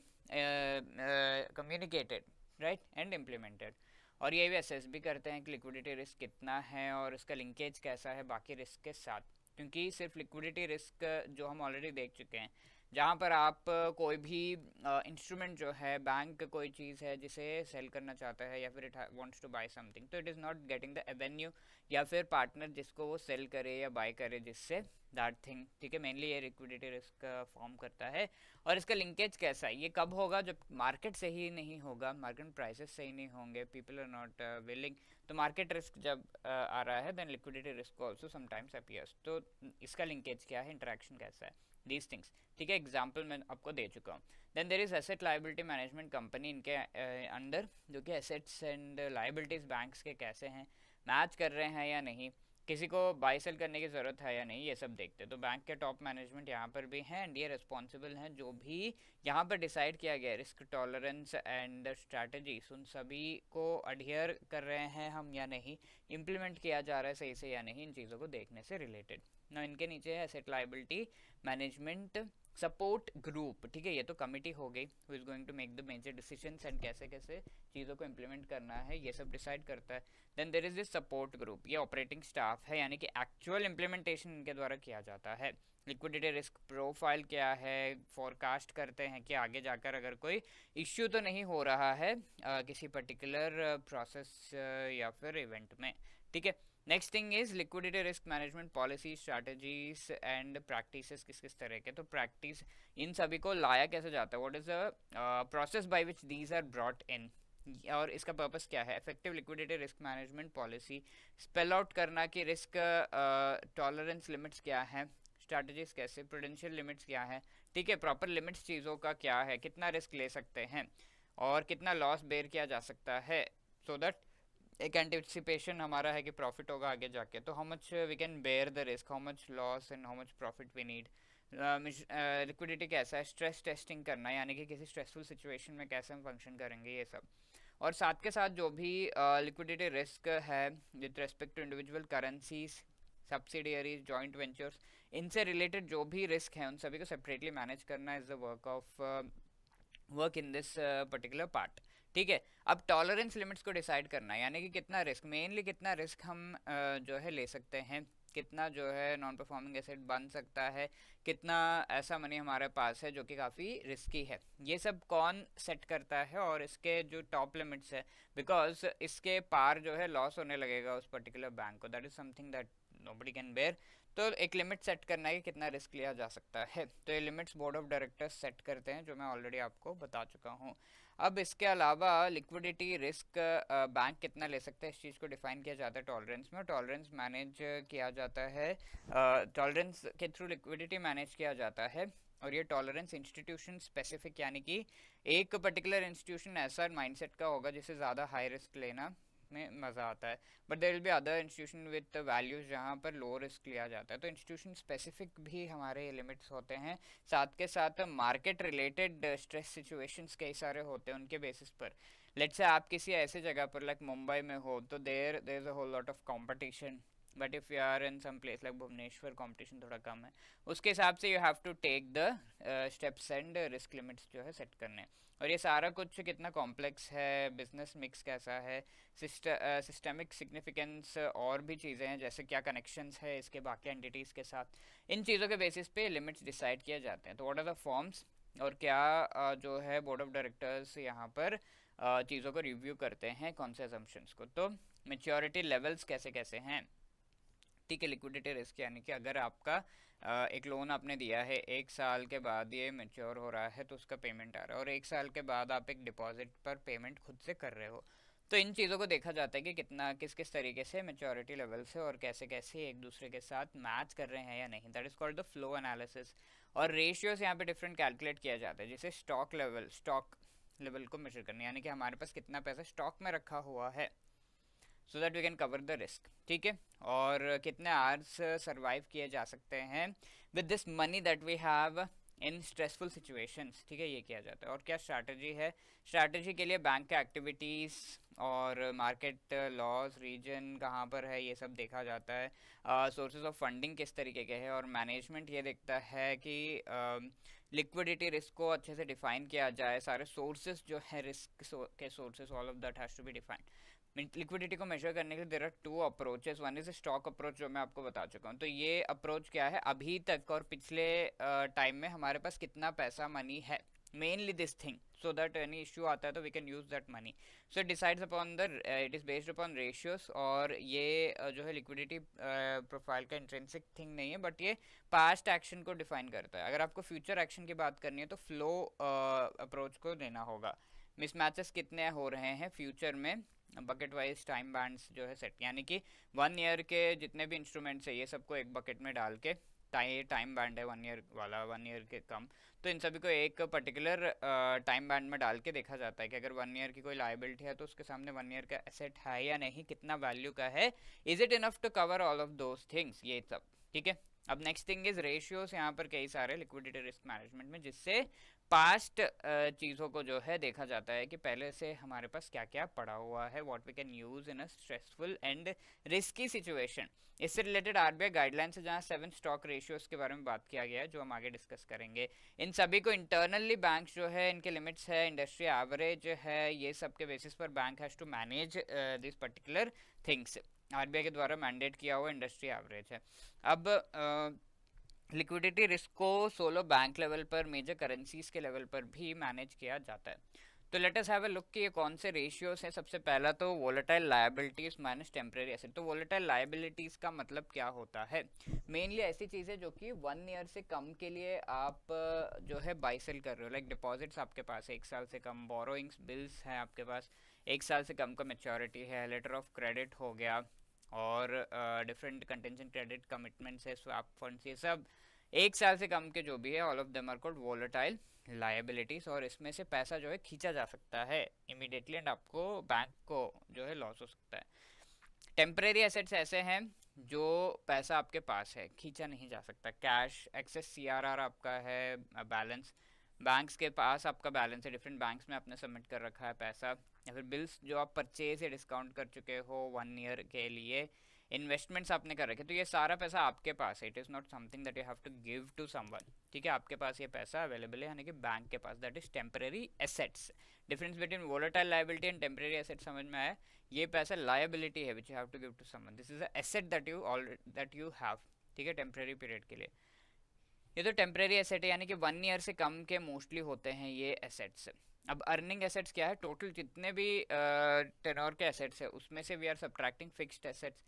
communicated, right, and implemented. और ये भी असेस भी करते हैं कि लिक्विडिटी रिस्क कितना है और इसका लिंकेज कैसा है बाकी रिस्क के साथ। क्योंकि सिर्फ लिक्विडिटी रिस्क जो हम ऑलरेडी देख चुके हैं, जहाँ पर आप कोई भी इंस्ट्रूमेंट जो है, बैंक कोई चीज़ है जिसे सेल करना चाहता है या फिर it wants to buy something, तो it is not getting the avenue या फिर पार्टनर जिसको वो सेल करे या बाय करे जिससे दैट थिंग, ठीक है। मेनली ये लिक्विडिटी रिस्क फॉर्म करता है। और इसका लिंकेज कैसा है, ये कब होगा, जब मार्केट सही नहीं होगा, मार्केट प्राइसेस सही नहीं होंगे, पीपल आर नॉट विलिंग, तो मार्केट रिस्क जब आ रहा है then liquidity risk also sometimes appears. तो इसका लिंकेज क्या है, इंटरेक्शन कैसा है, दीज थिंग्स, ठीक है। एग्जाम्पल मैं आपको दे चुका हूँ। Then there is asset liability management company, इनके अंडर जो कि एसेट्स एंड लाइबिलिटीज़ बैंक्स के कैसे हैं, मैच कर रहे हैं या नहीं, किसी को बाई सेल करने की ज़रूरत है या नहीं, ये सब देखते हैं। तो बैंक के टॉप मैनेजमेंट यहाँ पर भी हैं एंड ये रिस्पॉन्सिबल हैं जो भी यहाँ पर डिसाइड किया गया रिस्क टॉलरेंस एंड स्ट्रैटेजीज, उन सभी को अडियर कर रहे हैं हम या नहीं, इम्प्लीमेंट किया जा रहा है सही से या नहीं, इन चीज़ों को देखने से रिलेटेड ना। इनके नीचे है asset liability management support group, ठीक है। ये तो कमिटी हो गई who is going to make the major decisions and कैसे कैसे चीज़ों को इम्प्लीमेंट करना है ये सब डिसाइड करता है। Then there is this support group, ये ऑपरेटिंग स्टाफ है, यानी कि एक्चुअल इम्प्लीमेंटेशन इनके द्वारा किया जाता है। लिक्विडिटी रिस्क प्रोफाइल क्या है, फोरकास्ट करते हैं कि आगे जाकर अगर कोई इश्यू तो नहीं हो रहा है किसी पर्टिकुलर प्रोसेस या फिर इवेंट में, ठीक है। Next thing is liquidity risk management policy, strategies and practices किस किस तरह के, तो प्रैक्टिस इन सभी को लाया कैसे जाता है, what is the process by which these are brought in, और इसका पर्पस क्या है। Effective liquidity risk management policy spell out करना कि रिस्क टॉलरेंस लिमिट्स क्या है, स्ट्रैटेजीज कैसे, प्रूडेंशियल लिमिट्स क्या है, ठीक है। प्रॉपर लिमिट्स चीज़ों का क्या है, कितना रिस्क ले सकते हैं और कितना लॉस बेयर किया जा सकता है, सो दैट एक एंटिसिपेशन हमारा है कि प्रॉफिट होगा आगे जाके, तो how much we can bear the risk, how much loss and how much profit we need. Liquidity कैसा है, स्ट्रेस टेस्टिंग करना, यानी कि किसी स्ट्रेसफुल सिचुएशन में कैसे हम फंक्शन करेंगे, ये सब। और साथ के साथ जो भी लिक्विडिटी रिस्क है with respect to individual currencies, subsidiaries, joint ventures, इनसे रिलेटेड जो भी रिस्क है उन सभी को सेपरेटली मैनेज करना is the work in this particular part, ठीक है। अब टॉलरेंस लिमिट्स को डिसाइड करना है, यानी कि कितना रिस्क, मेनली कितना रिस्क हम जो है ले सकते हैं, कितना जो है नॉन परफॉर्मिंग एसेट बन सकता है, कितना ऐसा मनी हमारे पास है जो कि काफ़ी रिस्की है, ये सब कौन सेट करता है। और इसके जो टॉप लिमिट्स है, बिकॉज इसके पार जो है लॉस होने लगेगा उस पर्टिकुलर बैंक को, that is something that nobody can bear. तो एक लिमिट सेट करना है कि कितना रिस्क लिया जा सकता है, तो ये limits board of directors set करते हैं, जो मैं ऑलरेडी आपको बता चुका हूँ। अब इसके अलावा लिक्विडिटी रिस्क बैंक कितना ले सकता है, इस चीज़ को डिफाइन किया जाता है टॉलरेंस में। टॉलरेंस मैनेज किया जाता है, टॉलरेंस के थ्रू लिक्विडिटी मैनेज किया जाता है और ये टॉलरेंस इंस्टीट्यूशन स्पेसिफिक, यानी कि एक पर्टिकुलर इंस्टीट्यूशन ऐसा माइंडसेट का होगा जिसे ज़्यादा हाई रिस्क लेना में मज़ा आता है, but there will be other institution with values जहाँ पर लो रिस्क लिया जाता है। तो इंस्टीट्यूशन स्पेसिफिक भी हमारे लिमिट्स होते हैं, साथ के साथ मार्केट रिलेटेड स्ट्रेस सिचुएशंस कई सारे होते हैं उनके बेसिस पर। लेट्स से आप किसी ऐसे जगह पर लाइक मुंबई में हो तो there is a whole lot of competition, but if you are in some place like Bhubaneswar competition थोड़ा कम है, उसके हिसाब से you have to take the steps and risk limits जो है सेट करने। और ये सारा कुछ कितना कॉम्प्लेक्स है, बिजनेस मिक्स कैसा है, सिस्टमिक सिग्निफिकेंस और भी चीज़ें हैं जैसे क्या कनेक्शंस है इसके बाकी एंटिटीज़ के साथ, इन चीज़ों के बेसिस पे लिमिट्स डिसाइड किए जाते हैं। तो व्हाट आर द फॉर्म्स और क्या जो है बोर्ड ऑफ डायरेक्टर्स यहाँ पर चीज़ों को रिव्यू करते हैं कौन से असम्पशंस को। तो मेच्योरिटी लेवल्स कैसे कैसे हैं, ठीक है। लिक्विडिटी रिस्क यानी कि अगर आपका एक लोन आपने दिया है, एक साल के बाद ये मेच्योर हो रहा है तो उसका पेमेंट आ रहा है, और एक साल के बाद आप एक डिपॉजिट पर पेमेंट खुद से कर रहे हो, तो इन चीज़ों को देखा जाता है कि कितना किस किस तरीके से मेच्योरिटी लेवल से और कैसे कैसे एक दूसरे के साथ मैच कर रहे हैं या नहीं। That is called the flow analysis. और रेशियोज यहाँ पे डिफरेंट कैलकुलेट किया जाता है, जैसे स्टॉक लेवल को मेजर करना, यानी कि हमारे पास कितना पैसा स्टॉक में रखा हुआ है, so that we can cover the risk, ठीक है। और कितने आवर्स सर्वाइव किए जा सकते हैं with this money that we have in stressful situations, ठीक है, ये किया जाता है। और क्या स्ट्रैटेजी है, स्ट्रैटेजी के लिए बैंक के एक्टिविटीज़ और मार्केट लॉस, रीजन कहाँ पर है, ये सब देखा जाता है। सोर्सेज ऑफ फंडिंग किस तरीके के हैं, और मैनेजमेंट ये देखता है कि लिक्विडिटी रिस्क को अच्छे से डिफाइन किया जाए, सारे सोर्सेज जो है रिस्क के sources, all of that has to be defined. Liquidity को मेजर करने के लिए there are two approaches, one is stock approach जो मैं आपको बता चुका हूँ। तो ये अप्रोच क्या है, अभी तक और पिछले टाइम में हमारे पास कितना पैसा मनी है, mainly this thing, so that any issue आता है तो we can use that money. So it decides upon the it is based upon ratios. और ये जो है लिक्विडिटी प्रोफाइल का इंट्रिंसिक थिंग नहीं है, बट ये पास्ट एक्शन को डिफाइन करता है। अगर आपको फ्यूचर एक्शन की बात करनी है तो फ्लो अप्रोच को देना होगा। मिसमैचेस कितने हो रहे हैं फ्यूचर में, बकेट वाइज टाइम बैंड्स जो है सेट, यानी कि 1 ईयर के जितने भी इंस्ट्रूमेंट्स है ये सबको एक बकेट में डाल के, टाइम बैंड है 1 ईयर वाला, 1 ईयर के कम, तो इन सभी को एक पर्टिकुलर टाइम बैंड में डाल के देखा जाता है कि अगर 1 ईयर की कोई लाइबिलिटी है तो उसके सामने 1 ईयर का एसेट है या नहीं, कितना वैल्यू का है, is it enough to cover all of those things, ये सब, ठीक है। अब नेक्स्ट थिंग इज रेशियोज, यहाँ पर कई सारे लिक्विडिटी रिस्क मैनेजमेंट में, जिससे पास्ट चीज़ों को जो है देखा जाता है कि पहले से हमारे पास क्या क्या पड़ा हुआ है, what we can use in a stressful and risky situation. इससे रिलेटेड आरबीआई गाइडलाइंस है जहाँ 7 स्टॉक रेशियोज के बारे में बात किया गया है, जो हम आगे डिस्कस करेंगे। इन सभी को इंटरनली बैंक जो है इनके लिमिट्स है, इंडस्ट्री एवरेज है, ये सब के बेसिस पर bank has to manage this particular things. RBI के द्वारा मैंडेट किया हुआ इंडस्ट्री एवरेज है। अब लिक्विडिटी रिस्क को सोलो बैंक लेवल पर, मेजर करेंसीज के लेवल पर भी मैनेज किया जाता है। तो let us have a look कि ये कौन से रेशियोज हैं। सबसे पहला तो volatile liabilities minus temporary asset. तो वोलेटाइल लायबिलिटीज का मतलब क्या होता है, मेनली ऐसी चीज़ें जो कि 1 ईयर से कम के लिए आप जो है बाई सेल कर रहे हो, लाइक डिपॉजिट्स आपके पास 1 साल से कम, बोरोइंग्स बिल्स हैं आपके पास 1 साल से कम का मेच्योरिटी है, लेटर ऑफ क्रेडिट हो गया, और डिफरेंट कंटेंजेंट क्रेडिट कमिटमेंट्स है, स्वैप फंड्स, ये सब 1 साल से कम के जो भी है, all of them are called volatile liabilities. और इसमें से पैसा जो है खींचा जा सकता है इमीडिएटली एंड आपको बैंक को जो है लॉस हो सकता है। टेम्परेरी एसेट्स ऐसे हैं जो पैसा आपके पास है, खींचा नहीं जा सकता, कैश एक्सेस, सीआरआर आपका है, बैलेंस बैंक्स के पास आपका बैलेंस है, डिफरेंट बैंक्स में आपने सबमिट कर रखा है पैसा, या फिर बिल्स जो आप परचेज या डिस्काउंट कर चुके हो 1 ईयर के लिए, इन्वेस्टमेंट्स आपने कर रखे, तो ये सारा पैसा आपके पास है, it is not something that you have to give to someone, ठीक है, आपके पास ये पैसा अवेलेबल है, यानी कि बैंक के पास, that is temporary assets. Difference between volatile liability and temporary asset समझ में आया, ये पैसा लायबिलिटी है which you have to give to someone, this is a asset that you have, ठीक है, टेम्परेरी पीरियड के लिए। ये तो टेम्परेरी एसेट है, यानी कि 1 ईयर से कम के मोस्टली होते हैं ये एसेट्स। अब अर्निंग एसेट्स क्या है, टोटल जितने भी टेनोर के एसेट्स है उसमें से we are subtracting fixed assets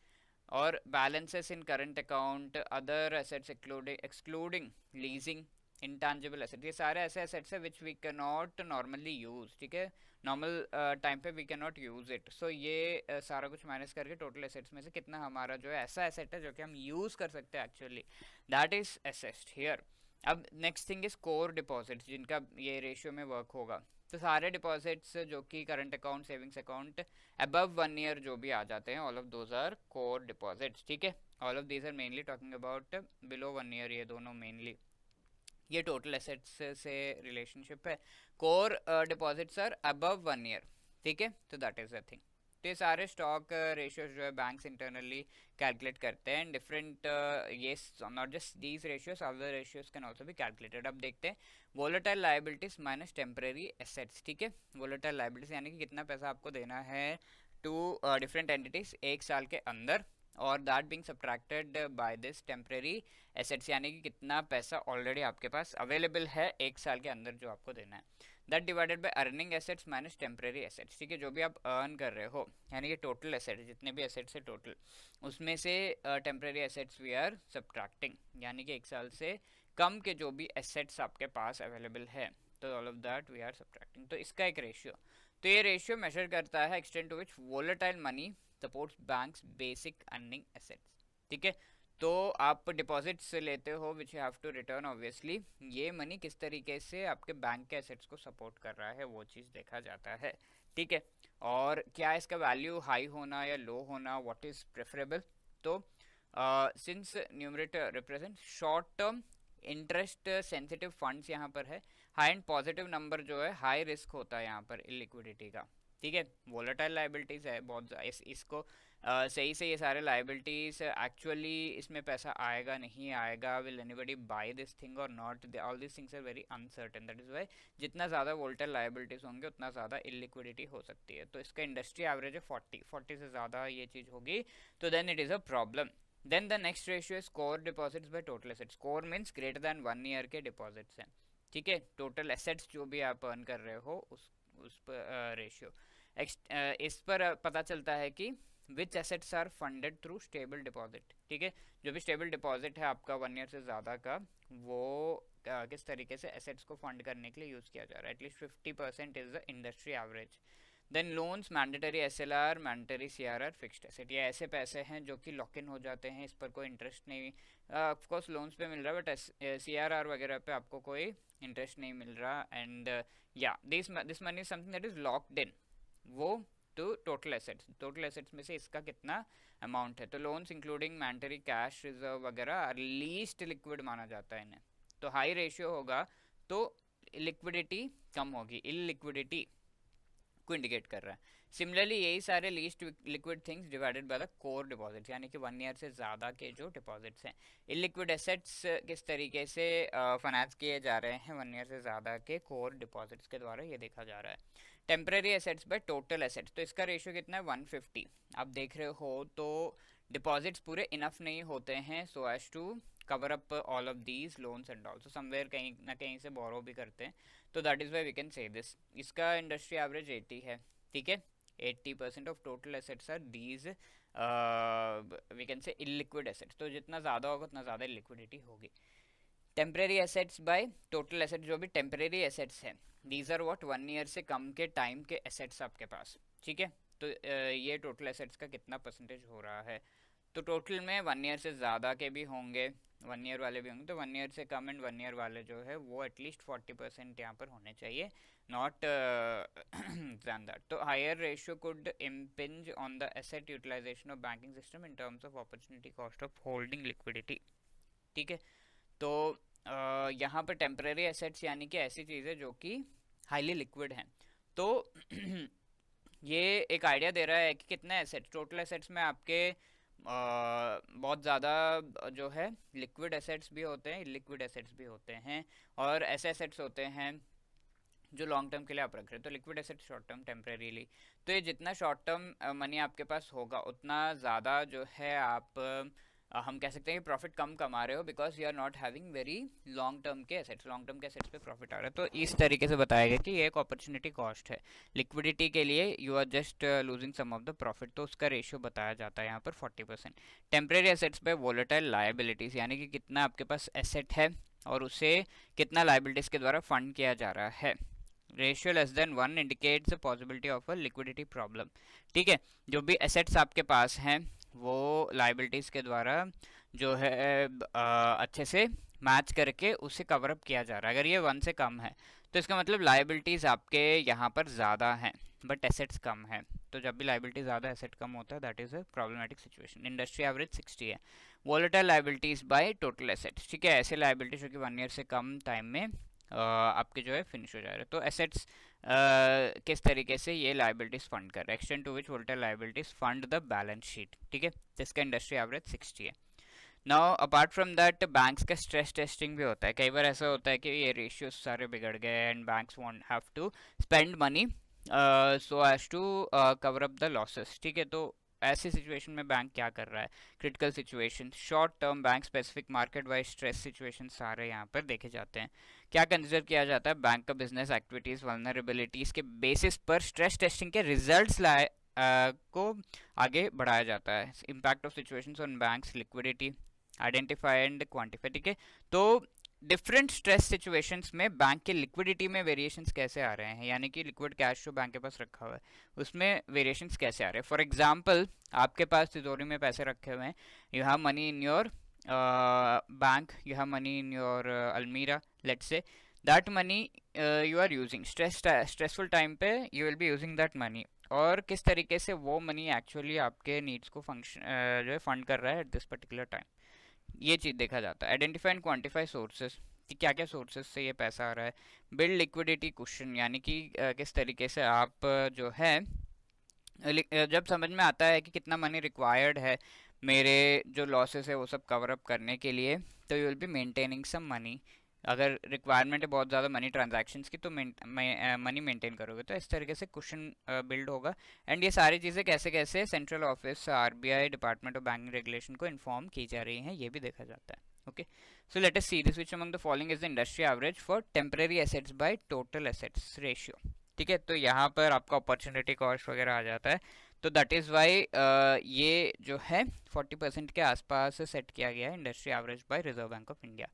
और balances in current account, other assets excluding leasing, intangible asset, ये सारे ऐसे एसेट्स है which we can not normally use, ठीक है, नॉर्मल टाइम पे we can not use it. So ये सारा कुछ माइनस करके टोटल एसेट्स में से कितना हमारा जो है ऐसा एसेट है जो कि हम यूज कर सकते हैं actually, that is assessed here. अब next thing is core deposits, जिनका ये रेशियो में वर्क होगा। तो सारे डिपॉजिट्स जो कि current account, savings account above 1 year जो भी आ जाते हैं, all of those are core deposits, ठीक है। All of these are mainly talking about below 1 year, ये दोनों मेनली, ये टोटल एसेट्स से रिलेशनशिप है। Core deposits are above 1 year, ठीक है, तो दैट इज अ थिंग। तो ये सारे स्टॉक रेशियोज जो है बैंक्स इंटरनली कैलकुलेट करते हैं। डिफरेंट ये not just these ratios, other ratios can also be calculated. अब देखते हैं volatile liabilities minus temporary assets, ठीक है। वोलेटाइल लायबिलिटीज यानी कि कितना पैसा आपको देना है टू डिफरेंट एंटिटीज 1 साल के अंदर, और that being subtracted by this temporary assets, यानी कि कितना पैसा ऑलरेडी आपके पास अवेलेबल है 1 साल के अंदर जो आपको देना है, that divided by earning assets minus temporary assets, ठीक है। जो भी आप अर्न कर रहे हो, यानी कि टोटल एसेट्स, जितने भी एसेट्स है टोटल, उसमें से temporary assets we are subtracting, यानी कि 1 साल से कम के जो भी एसेट्स आपके पास अवेलेबल है, तो all of that we are subtracting. तो इसका एक रेशियो, तो ये रेशियो मेजर करता है extent to which volatile money supports banks basic earning assets, ठीक है। तो आप डिपॉजिट्स लेते हो which you have to return, obviously ये मनी किस तरीके से आपके बैंक के एसेट्स को सपोर्ट कर रहा है वो चीज़ देखा जाता है, ठीक है। और क्या इसका वैल्यू हाई होना या लो होना, व्हाट इज प्रेफरेबल। तो since numerator represent short term interest sensitive funds यहाँ पर है, हाई एंड पॉजिटिव नंबर जो है हाई रिस्क होता है यहाँ पर इलिक्विडिटी का, ठीक है। वोलेटाइल लाइबिलिटीज है बहुत, इसको सही से ये सारे लाइबिलिटीज एक्चुअली इसमें पैसा आएगा नहीं आएगा, will anybody buy this thing और not, all this things are very uncertain, that is why जितना ज़्यादा वोलेटाइल लाइबिलिटीज होंगे उतना ज़्यादा इलिक्विडिटी हो सकती है। तो इसका इंडस्ट्री एवरेज है 40 से ज़्यादा ये चीज़ होगी तो then it is a problem. Then the next ratio is core deposits by total assets. Core means greater than 1 year के डिपॉजिट्स हैं, ठीक है। टोटल एसेट्स जो भी आप अर्न कर रहे हो उस पर रेशियो, इस पर पता चलता है कि which assets are funded through stable deposit, ठीक है। जो भी स्टेबल डिपॉजिट है आपका 1 ईयर से ज़्यादा का, वो किस तरीके से एसेट्स को फंड करने के लिए यूज़ किया जा रहा है, at least 50% is the industry average. Then loans, mandatory SLR, mandatory CRR, fixed asset, ये ऐसे पैसे हैं जो कि लॉक इन हो जाते हैं, इस पर कोई इंटरेस्ट नहीं, ऑफकोर्स लोन्स पे मिल रहा है बट सीआरआर वगैरह पे आपको कोई इंटरेस्ट नहीं मिल रहा। एंड या this money is something that is locked in, वो टू टोटल एसेट्स में से इसका कितना अमाउंट है। तो loans including mandatory cash reserve वगैरह लीस्ट लिक्विड माना जाता है इन्हें। तो हाई रेशियो होगा तो लिक्विडिटी कम होगी, इलिक्विडिटी को इंडिकेट कर रहा है। सिमिलरली यही सारे least liquid things divided by the core deposits, यानी कि 1 ईयर से ज़्यादा के जो डिपॉजिट्स हैं। इलिक्विड एसेट्स किस तरीके से फाइनेंस किए जा रहे हैं 1 ईयर से ज़्यादा के कोर डिपॉजिट्स के द्वारा, ये देखा जा रहा है। Temporary assets bye total assets, तो इसका रेशियो कितना है 150। आप देख रहे हो तो डिपॉजिट्स पूरे इनफ नहीं होते हैं so as to cover up all of these loans and all, so somewhere कहीं ना कहीं से बोरो भी करते हैं, तो that is why we can से दिस। इसका इंडस्ट्री एवरेज 80 है, ठीक है। 80% of total assets are these we can से इलिक्विड एसेट्स, तो जितना ज़्यादा होगा उतना ज़्यादा लिक्विडिटी होगी। Temporary assets bye total assets, जो भी टेम्परेरी एसेट्स हैं दीज आर व्हाट 1 ईयर से कम के टाइम के एसेट्स आपके पास, ठीक है। तो ये टोटल एसेट्स का कितना परसेंटेज हो रहा है, तो टोटल में 1 ईयर से ज़्यादा के भी होंगे, 1 ईयर वाले भी होंगे, तो 1 ईयर से कम एंड 1 ईयर वाले जो है वो एटलीस्ट 40% यहाँ पर होने चाहिए, नॉट दैन दैट। तो higher ratio could impinge on the asset utilization of banking system in terms of opportunity cost of holding liquidity, ठीक है। तो यहाँ पर टेम्परेरी एसेट्स यानी कि ऐसी चीज़ें जो कि हाईली लिक्विड हैं, तो ये एक आइडिया दे रहा है कि कितने एसेट्स, टोटल एसेट्स में आपके बहुत ज़्यादा जो है लिक्विड एसेट्स भी होते हैं, इलिक्विड एसेट्स भी होते हैं, और ऐसे एसेट्स होते हैं जो लॉन्ग टर्म के लिए आप रख रहे हो, तो liquid asset short term temporarily. तो ये जितना शॉर्ट टर्म मनी आपके पास होगा उतना ज़्यादा जो है आप हम कह सकते हैं कि प्रॉफिट कम कमा रहे हो, because you are not having very long term के एसेट्स, लॉन्ग टर्म के एसेट्स पे प्रॉफिट आ रहा है। तो इस तरीके से बताया गया कि ये एक अपॉर्चुनिटी कॉस्ट है, लिक्विडिटी के लिए you are just losing some of the profit, तो उसका रेशियो बताया जाता है यहाँ पर 40%। टेम्परेरी एसेट्स पे वोलेटाइल लायबिलिटीज, यानी कि कितना आपके पास एसेट है और उसे कितना लायबिलिटीज के द्वारा फंड किया जा रहा है। Ratio less than 1 indicates the possibility of a liquidity problem, ठीक है। जो भी एसेट्स आपके पास हैं वो लाइबिलिटीज़ के द्वारा जो है अच्छे से मैच करके उसे कवर अप किया जा रहा है। अगर ये 1 से कम है तो इसका मतलब लाइबिलिटीज आपके यहाँ पर ज़्यादा हैं बट एसेट्स कम है। तो जब भी लाइबिलिटी ज़्यादा एसेट कम होता है that is a problematic situation. Industry average 60 है। Volatile liabilities bye total assets, ठीक है, ऐसे लाइबिलिटी जो कि 1 ईयर से कम टाइम में आपके जो है फिनिश हो जा रहे हैं। तो एसेट्स किस तरीके से ये लाइबिलिटीज फंड कर रहे हैं, extend to which volatile liabilities fund the balance sheet, ठीक है, जिसका इंडस्ट्री एवरेज 60 है। Now apart from that banks का स्ट्रेस टेस्टिंग भी होता है। कई बार ऐसा होता है कि ये रेशियोज सारे बिगड़ गए and banks won't have to spend money so as to cover up the losses, ठीक है। तो ऐसी सिचुएशन में बैंक क्या कर रहा है, critical situation, short term bank specific market wise stress situation सारे यहाँ पर देखे जाते हैं। क्या कंसिडर किया जाता है, बैंक का बिजनेस एक्टिविटीज वल्नरेबिलिटीज के बेसिस पर स्ट्रेस टेस्टिंग के रिजल्ट्स लाए को आगे बढ़ाया जाता है। Impact of situations on banks liquidity identify and quantify, ठीक है। तो डिफरेंट स्ट्रेस सिचुएशंस में बैंक के लिक्विडिटी में वेरिएशंस कैसे आ रहे हैं, यानी कि लिक्विड कैश जो बैंक के पास रखा हुआ है उसमें वेरिएशंस कैसे आ रहे हैं। फॉर एग्जांपल आपके पास तिजोरी में पैसे रखे हुए हैं, you have money in your bank, you have money in your अलमीरा, let's say that money you are using stressful time पे you will be using that money, और किस तरीके से वो मनी एक्चुअली आपके नीड्स को फंक्शन जो है फंड कर रहा है एट दिस पर्टिकुलर टाइम, ये चीज़ देखा जाता है। आइडेंटिफाई एंड क्वांटिफाई सोर्सेज कि क्या क्या सोर्सेज से ये पैसा आ रहा है। बिल्ड लिक्विडिटी क्वेश्चन, यानी कि किस तरीके से आप जो है जब समझ में आता है कि कितना मनी रिक्वायर्ड है मेरे जो लॉसेस है वो सब कवर अप करने के लिए, तो you will be maintaining some money. अगर रिक्वायरमेंट है बहुत ज़्यादा मनी ट्रांजैक्शंस की तो मनी मेंटेन करोगे, तो इस तरीके से क्वेश्चन बिल्ड होगा। एंड ये सारी चीज़ें कैसे कैसे central office RBI department of banking regulation को इन्फॉर्म की जा रही हैं ये भी देखा जाता है। Okay, so let us see this which among the following is the industry average for temporary assets bye total assets ratio, ठीक है। तो यहाँ पर आपका अपॉर्चुनिटी कॉस्ट वगैरह आ जाता है, तो दैट इज़ वाई ये जो है 40% के आसपास सेट किया गया है industry average by Reserve Bank of India.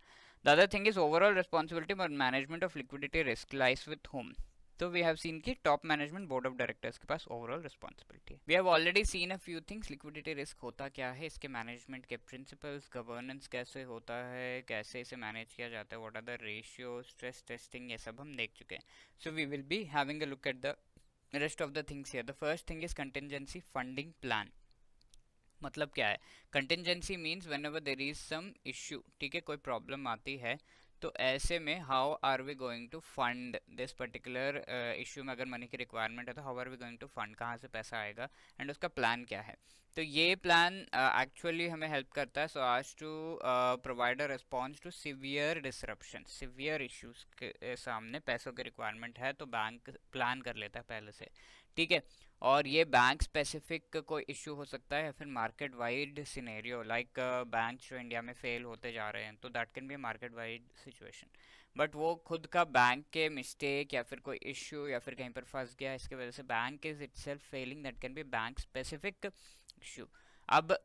The other thing is overall responsibility और management of liquidity risk lies with whom? तो we have seen कि top management board of directors के पास overall responsibility है। We have already seen a few things, liquidity risk होता क्या है, इसके management के principles, governance कैसे होता है, कैसे इसे manage किया जाता है, what are the ratios, stress testing, ये सब हम देख चुके हैं। So we will be having a look at the rest of the things here. The first thing is contingency funding plan। मतलब क्या है, contingency means whenever there is some issue, ठीक है, कोई प्रॉब्लम आती है तो ऐसे में how are we going to fund this particular issue में, अगर मनी की रिक्वायरमेंट है तो how are we going to fund, कहाँ से पैसा आएगा एंड उसका प्लान क्या है। तो ये प्लान एक्चुअली हमें हेल्प करता है so as to provide a response to severe disruption, severe issues के सामने पैसों की रिक्वायरमेंट है तो बैंक प्लान कर लेता है पहले से, ठीक है। और ये बैंक स्पेसिफिक कोई इश्यू हो सकता है या फिर market wide scenario, like bank जो इंडिया में फेल होते जा रहे हैं तो that can B market wide situation, but वो खुद का बैंक के मिस्टेक या फिर कोई इश्यू या फिर कहीं पर फंस गया इसके वजह से bank is itself failing, that can be bank specific issue. अब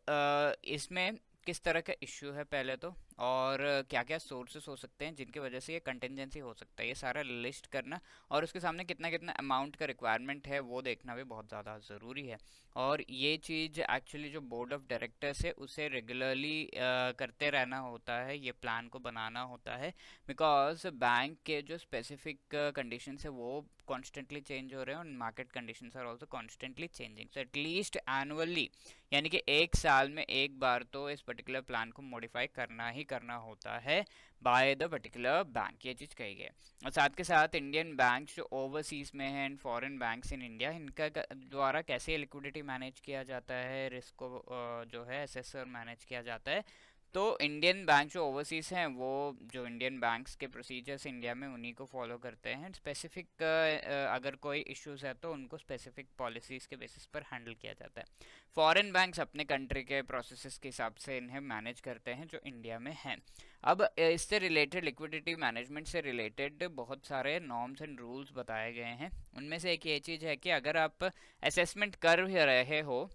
इसमें किस तरह का इश्यू है पहले तो, और क्या क्या सोर्सेस हो सकते हैं जिनकी वजह से ये कंटिजेंसी हो सकता है, ये सारा लिस्ट करना और उसके सामने कितना कितना अमाउंट का रिक्वायरमेंट है वो देखना भी बहुत ज़्यादा ज़रूरी है। और ये चीज़ एक्चुअली जो बोर्ड ऑफ डायरेक्टर्स है उसे रेगुलरली करते रहना होता है, ये प्लान को बनाना होता है, बिकॉज बैंक के जो स्पेसिफिक कंडीशंस है वो कॉन्स्टेंटली चेंज हो रहे हैं और market conditions are also constantly changing, so at least annually यानी कि एक साल में एक बार तो इस पर्टिकुलर प्लान को मॉडिफाई करना ही करना होता है बाय द पर्टिकुलर बैंक, ये चीज़ कही गई। और साथ के साथ इंडियन बैंक जो ओवरसीज में है and foreign banks in India, इनका द्वारा कैसे लिक्विडिटी मैनेज किया जाता है, रिस्क को जो है असेस और मैनेज किया जाता है। तो इंडियन बैंक जो ओवरसीज हैं वो जो इंडियन बैंक्स के प्रोसीजर्स इंडिया में उन्हीं को फॉलो करते हैं, स्पेसिफिक अगर कोई इश्यूज है तो उनको स्पेसिफिक पॉलिसीज के बेसिस पर हैंडल किया जाता है। फॉरेन बैंक्स अपने कंट्री के प्रोसेसेस के हिसाब से इन्हें मैनेज करते हैं जो इंडिया में हैं। अब इससे रिलेटेड लिक्विडिटी मैनेजमेंट से रिलेटेड बहुत सारे नॉर्म्स एंड रूल्स बताए गए हैं, उनमें से एक ये चीज़ है कि अगर आप असेसमेंट कर रहे हो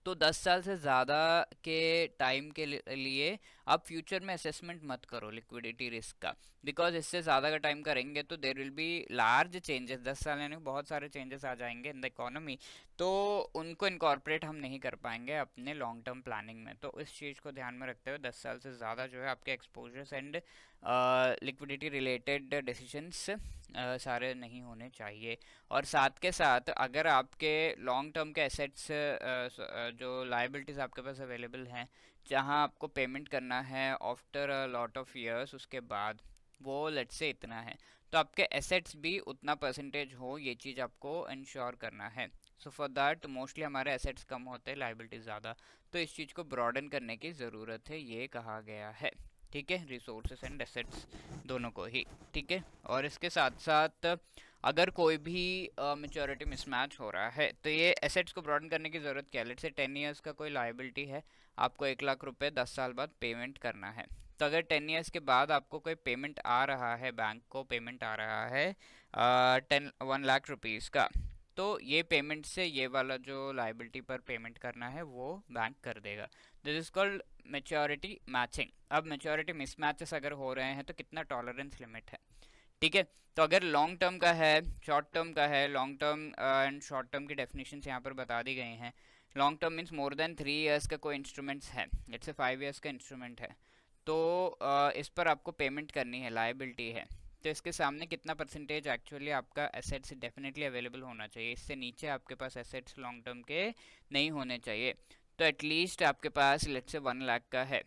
तो 10 साल से ज़्यादा के टाइम के लिए आप फ्यूचर में असेसमेंट मत करो लिक्विडिटी रिस्क का, बिकॉज इससे ज़्यादा का टाइम करेंगे तो there will be large changes, 10 साल यानी बहुत सारे चेंजेस आ जाएंगे इन द इकोनॉमी, तो उनको इनकॉर्पोरेट हम नहीं कर पाएंगे अपने लॉन्ग टर्म प्लानिंग में। तो इस चीज़ को ध्यान में रखते हुए 10 साल से ज़्यादा जो है आपके exposures and liquidity related decisions सारे नहीं होने चाहिए। और साथ के साथ अगर आपके लॉन्ग टर्म के एसेट्स जो लाइबिलिटीज़ आपके पास अवेलेबल हैं जहां आपको पेमेंट करना है after a lot of years, उसके बाद वो लेट्स से इतना है, तो आपके एसेट्स भी उतना परसेंटेज हो, ये चीज़ आपको इंश्योर करना है। सो फॉर दैट मोस्टली हमारे एसेट्स कम होते हैं, लाइबिलिटीज ज़्यादा, तो इस चीज़ को ब्रॉडन करने की ज़रूरत है, ये कहा गया है। ठीक है, रिसोर्सेस एंड एसेट्स दोनों को ही। ठीक है, और इसके साथ साथ अगर कोई भी मेच्योरिटी मिसमैच हो रहा है तो ये एसेट्स को ब्रॉडन करने की ज़रूरत क्या है। लेट्स से 10 ईयर्स का कोई लाइबिलिटी है, आपको 1 लाख रुपए 10 साल बाद पेमेंट करना है, तो अगर 10 ईयर्स के बाद आपको कोई पेमेंट आ रहा है, बैंक को पेमेंट आ रहा है 1 लाख रुपीज़ का, तो ये पेमेंट से ये वाला जो लाइबिलिटी पर पेमेंट करना है वो बैंक कर देगा। This is called maturity matching. अब मेच्योरिटी मिसमैचेस अगर हो रहे हैं तो कितना टॉलरेंस लिमिट है। ठीक है, तो अगर लॉन्ग टर्म का है, शॉर्ट टर्म का है, long term and short term की डेफिनेशन यहाँ पर बता दी गई हैं। Long term means more than 3 years का कोई इंस्ट्रूमेंट्स है, जैसे 5 ईयर्स का इंस्ट्रूमेंट है, तो इस पर आपको पेमेंट करनी है, लायबिलिटी है, तो इसके सामने कितना परसेंटेज एक्चुअली आपका एसेट्स डेफिनेटली अवेलेबल होना चाहिए। इससे नीचे आपके पास एसेट्स लॉन्ग टर्म के नहीं होने चाहिए। तो एटलीस्ट आपके पास लेट्स से 1 लाख का है,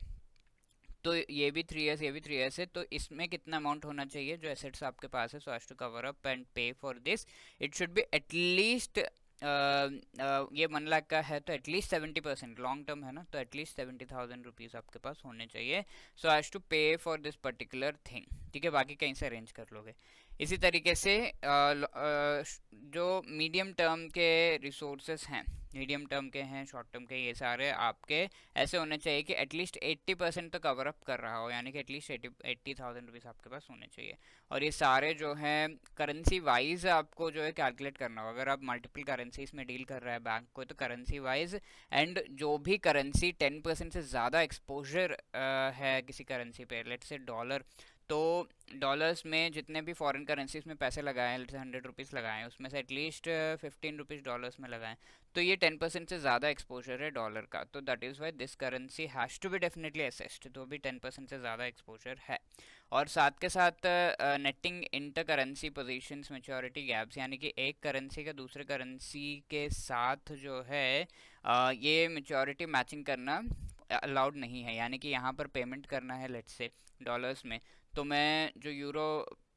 तो ये भी 3 ईयर्स, ये भी 3 ईयर्स है, तो इसमें कितना अमाउंट होना चाहिए जो एसेट्स आपके पास है, so as to cover up and pay for this it should be at least ये 1 लाख का है तो एटलीस्ट 70%, लॉन्ग टर्म है ना, तो एटलीस्ट 70,000 रुपीज़ आपके पास होने चाहिए, सो एज टू पे फॉर दिस पर्टिकुलर थिंग। ठीक है, बाकी कहीं से अरेंज कर लोगे। इसी तरीके से जो मीडियम टर्म के रिसोर्सेस हैं, मीडियम टर्म के हैं, शॉर्ट टर्म के, ये सारे आपके ऐसे होने चाहिए कि एटलीस्ट 80% तो कवर अप कर रहा हो, यानी कि एटलीस्ट 80,000 रुपीज़ आपके पास होने चाहिए। और ये सारे जो हैं करेंसी वाइज आपको जो है कैलकुलेट करना होगा। अगर आप मल्टीपल करेंसीज में डील कर रहा है बैंक को, तो करेंसी वाइज एंड जो भी करेंसी 10% से ज़्यादा एक्सपोजर है किसी करेंसी पे, लेट्स से डॉलर, तो डॉलर्स में जितने भी फॉरेन करेंसीज में पैसे लगाए, लेट्स से 100 रुपीज़ लगाएं, उसमें से एटलीस्ट 15 रुपीज़ डॉलर्स में लगाएं, तो ये 10% से ज़्यादा एक्सपोजर है डॉलर का, तो that is why this currency has to be definitely assessed, तो भी 10% से ज़्यादा एक्सपोजर है। और साथ के साथ netting inter currency positions maturity gaps, यानी कि एक करेंसी का दूसरे करेंसी के साथ जो है ये मेच्योरिटी मैचिंग करना अलाउड नहीं है। यानी कि यहाँ पर पेमेंट करना है लेट्स से डॉलर्स में, तो मैं जो यूरो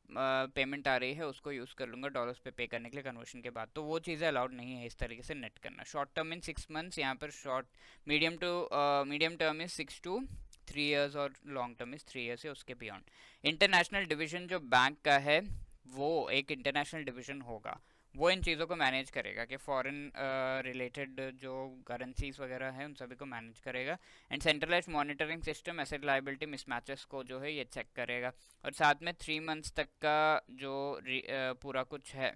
पेमेंट आ रही है उसको यूज़ कर लूँगा डॉलर्स पे करने के लिए कन्वर्शन के बाद, तो वो चीज़ें अलाउड नहीं है इस तरीके से नेट करना। शॉर्ट टर्म इन 6 मंथ्स, यहाँ पर short medium term is 6 to 3 years और लॉन्ग टर्म इज 3 ईयर्स है, उसके बियॉन्ड। इंटरनेशनल डिवीजन जो बैंक का है वो एक इंटरनेशनल डिवीजन होगा, वो इन चीज़ों को मैनेज करेगा कि फॉरेन रिलेटेड जो करेंसीज वगैरह है उन सभी को मैनेज करेगा। And centralised monitoring system asset liability mismatches को जो है ये चेक करेगा। और साथ में 3 मंथ्स तक का जो पूरा कुछ है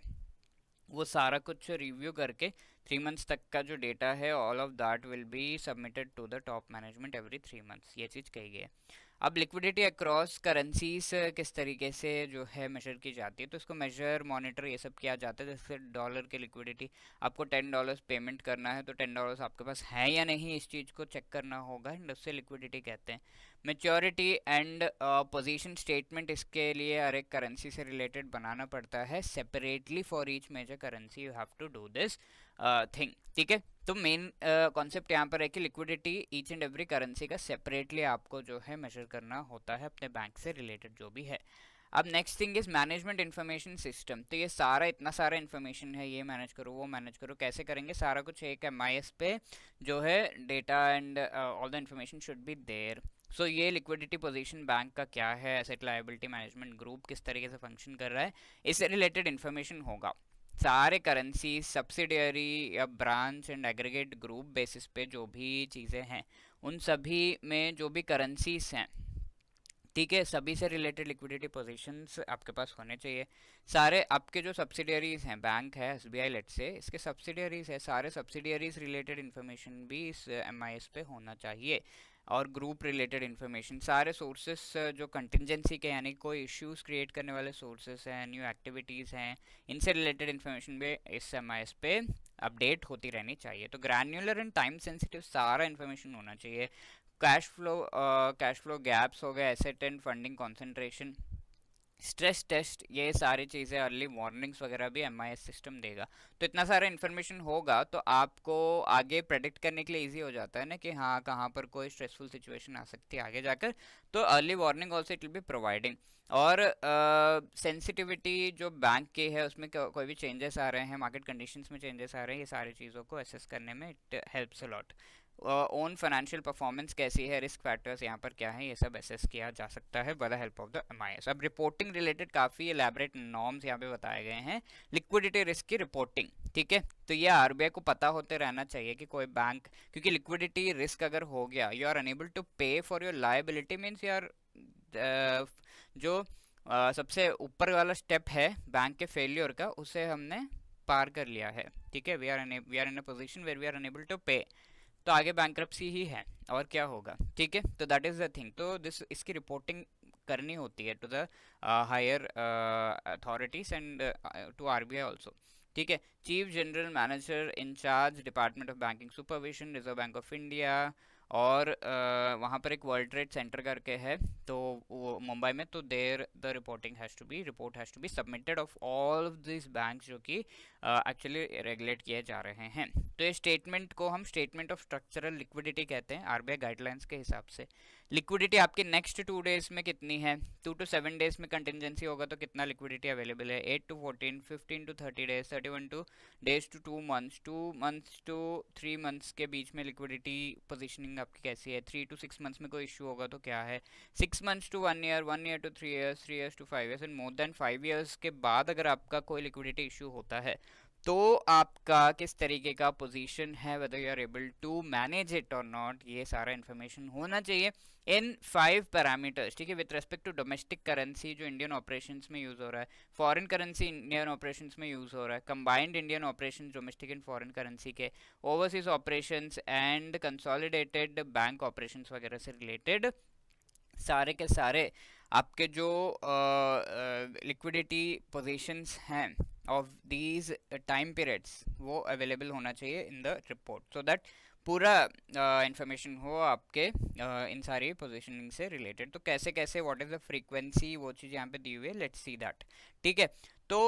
वो सारा कुछ रिव्यू करके 3 मंथ्स तक का जो डेटा है all of that will be submitted to the top management every 3 months, ये चीज़ कही गई है। अब लिक्विडिटी अक्रॉस करेंसीज किस तरीके से जो है मेजर की जाती है, तो इसको मेजर मॉनिटर ये सब किया जाता है। जैसे डॉलर की लिक्विडिटी, आपको $10 पेमेंट करना है तो $10 आपके पास है या नहीं, इस चीज़ को चेक करना होगा, एंड उससे लिक्विडिटी कहते हैं। मेच्योरिटी एंड पोजीशन स्टेटमेंट, इसके लिए हर एक करेंसी से रिलेटेड बनाना पड़ता है separately for each major currency, you have to do this thing. ठीक है, तो मेन कॉन्सेप्ट यहाँ पर है कि liquidity each and every currency का सेपरेटली आपको जो है मेजर करना होता है अपने बैंक से रिलेटेड जो भी है। अब next thing is management information system, तो ये सारा इतना सारा इन्फॉर्मेशन है, ये मैनेज करो वो मैनेज करो, कैसे करेंगे सारा कुछ एक MIS पे जो है data and all the information should be there. So ये लिक्विडिटी पोजीशन बैंक का क्या है, एसेट लायबिलिटी मैनेजमेंट ग्रुप किस तरीके से फंक्शन कर रहा है, इससे रिलेटेड इन्फॉर्मेशन होगा। सारे करेंसी सब्सिडियरी या branch and aggregate group basis पे जो भी चीज़ें हैं उन सभी में जो भी करेंसीज हैं, ठीक है, सभी से रिलेटेड लिक्विडिटी पोजीशंस आपके पास होने चाहिए। सारे आपके जो सब्सिडियरीज हैं, बैंक है SBI लेट्स से, इसके सब्सिडियरीज है, सारे सब्सिडियरीज रिलेटेड इन्फॉर्मेशन भी इस MIS पे होना चाहिए। और ग्रुप रिलेटेड इन्फॉर्मेशन, सारे सोर्सेस जो कंटिजेंसी के यानी कोई इश्यूज क्रिएट करने वाले सोर्सेस हैं, न्यू एक्टिविटीज़ हैं, इनसे रिलेटेड इन्फॉर्मेशन भी इस MIS पे अपडेट होती रहनी चाहिए। तो ग्रैन्युलर एंड टाइम सेंसिटिव सारा इन्फॉर्मेशन होना चाहिए। कैश फ्लो गैप्स हो गए, asset and funding concentration, stress test, ये सारी चीज़ें, अर्ली वार्निंग्स वगैरह भी MIS सिस्टम देगा। तो इतना सारा इन्फॉर्मेशन होगा तो आपको आगे प्रेडिक्ट करने के लिए इजी हो जाता है ना कि हाँ कहाँ पर कोई स्ट्रेसफुल सिचुएशन आ सकती है आगे जाकर, तो early warning also it will be providing. और सेंसिटिविटी जो बैंक की है उसमें कोई भी चेंजेस आ रहे हैं, मार्केट कंडीशंस में चेंजेस आ रहे हैं, ये सारी चीज़ों को असेस करने में it helps a lot. Own financial performance कैसी है, रिस्क फैक्टर्स यहाँ पर क्या है, ये सब असेस किया जा सकता है by the help of the MIS। अब रिपोर्टिंग रिलेटेड काफ़ी एलैबोरेट नॉर्म्स यहाँ पे बताए गए हैं। लिक्विडिटी रिस्क की रिपोर्टिंग, ठीक है, तो ये RBI को पता होते रहना चाहिए कि कोई बैंक, क्योंकि लिक्विडिटी रिस्क अगर हो गया, यू आर अनेबल टू पे फॉर योर लायबिलिटी, मीन्स यार जो सबसे ऊपर वाला स्टेप है बैंक के फेलियर का, उसे हमने पार कर लिया है, ठीक है, we are in a position where we are unable to pay, तो आगे बैंक्रप्सी ही है और क्या होगा, ठीक है। तो दैट इज़ द थिंग, तो इसकी रिपोर्टिंग करनी होती है to the higher authorities and to RBI also, ठीक है। Chief general manager in-charge department of banking supervision, Reserve Bank of India, और वहाँ पर एक वर्ल्ड ट्रेड सेंटर करके है तो वो मुंबई में, तो there the report has to be submitted of all of this banks जो कि एक्चुअली रेगुलेट किए जा रहे हैं। तो ये स्टेटमेंट को हम स्टेटमेंट ऑफ स्ट्रक्चरल लिक्विडिटी कहते हैं RBI गाइडलाइंस के हिसाब से। लिक्विडिटी आपकी नेक्स्ट 2 डेज में कितनी है, 2 to 7 डेज में कंटिजेंसी होगा तो कितना लिक्विडिटी अवेलेबल है, 8 to 14, 15 to 30 days, 31 to days to 2 months, 2 months to 3 months के बीच में लिक्विडिटी पोजीशनिंग आपकी कैसी है, 3 to 6 मंथ्स में कोई इशू होगा तो क्या है, 6 months to 1 year, 1 year to 3 years, 3 years to 5 years and more than 5 years के बाद अगर आपका कोई लिक्विडिटी इशू होता है तो आपका किस तरीके का पोजीशन है, whether you are able to manage it और नॉट, ये सारा इन्फॉर्मेशन होना चाहिए इन 5 पैरामीटर्स, ठीक है। With respect to domestic currency जो इंडियन ऑपरेशंस में यूज हो रहा है, फॉरेन करेंसी इंडियन ऑपरेशंस में यूज हो रहा है, combined Indian operation domestic and foreign currency के, overseas operations and consolidated bank operations वगैरह से रिलेटेड सारे के सारे आपके जो लिक्विडिटी पोजीशंस हैं ऑफ दीज टाइम पीरियड्स वो अवेलेबल होना चाहिए in the report, so that पूरा इंफॉर्मेशन हो आपके इन सारी पोजीशनिंग से रिलेटेड। तो कैसे कैसे, व्हाट इज़ द फ्रीक्वेंसी, वो चीज़ यहाँ पे दी हुई है, लेट्स सी दैट, ठीक है। तो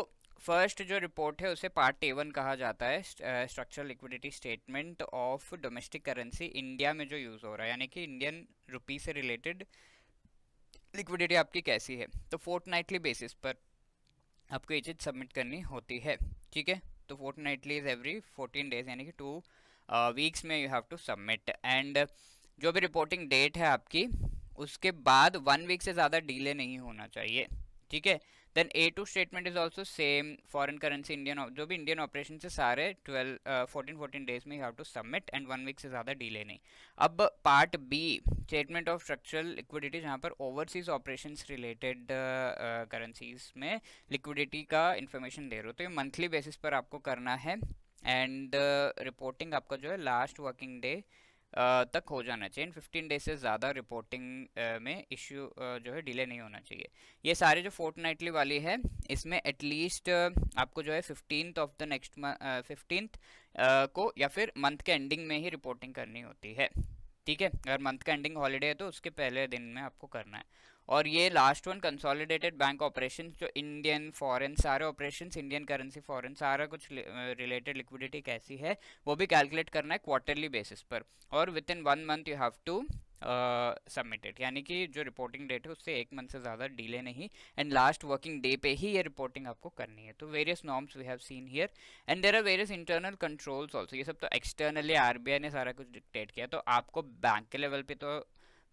फर्स्ट जो रिपोर्ट है उसे पार्ट A1 कहा जाता है, structural liquidity statement of domestic currency India में जो यूज़ हो रहा है, यानी कि इंडियन रुपी से रिलेटेड लिक्विडिटी आपकी कैसी है। तो फोर्टनाइटली बेसिस पर आपको ये चीज़ सबमिट करनी होती है, ठीक है। तो फोर्टनाइटली इज एवरी 14 डेज, यानी कि 2 वीक्स में you have to submit, and जो भी रिपोर्टिंग डेट है आपकी उसके बाद 1 वीक से ज़्यादा डिले नहीं होना चाहिए, ठीक है। Then A2 statement is also same, foreign currency Indian, जो भी इंडियन ऑपरेशन से सारे 14 डेज में you have to submit and 1 week से ज़्यादा डिले नहीं। अब part B statement of structural liquidity, जहाँ पर ओवरसीज ऑपरेशंस रिलेटेड करेंसीज में लिक्विडिटी का इंफॉर्मेशन दे रहे हो, तो ये मंथली बेसिस पर आपको करना है एंड रिपोर्टिंग आपका जो है लास्ट वर्किंग डे तक हो जाना चाहिए। 15 डेज से ज़्यादा रिपोर्टिंग में इश्यू जो है डिले नहीं होना चाहिए। ये सारे जो फोर्टनाइटली वाली है इसमें एटलीस्ट आपको जो है 15th of the next 15th को या फिर मंथ के एंडिंग में ही रिपोर्टिंग करनी होती है, ठीक है। अगर मंथ का एंडिंग हॉलीडे है तो उसके पहले दिन में आपको करना है। और ये last one consolidated bank operation, जो इंडियन फॉरेन सारे ऑपरेशंस, इंडियन करेंसी फॉरेन सारा कुछ रिलेटेड लिक्विडिटी कैसी है वो भी कैलकुलेट करना है क्वार्टरली बेसिस पर, और within 1 month you have to submitted, यानी कि जो रिपोर्टिंग डेट है उससे 1 मंथ से ज़्यादा डिले नहीं, एंड लास्ट वर्किंग डे पे ही ये रिपोर्टिंग आपको करनी है। तो various norms we have seen here and there are various internal controls also, ये सब तो एक्सटर्नली RBI ने सारा कुछ डिक्टेट किया, तो आपको बैंक के लेवल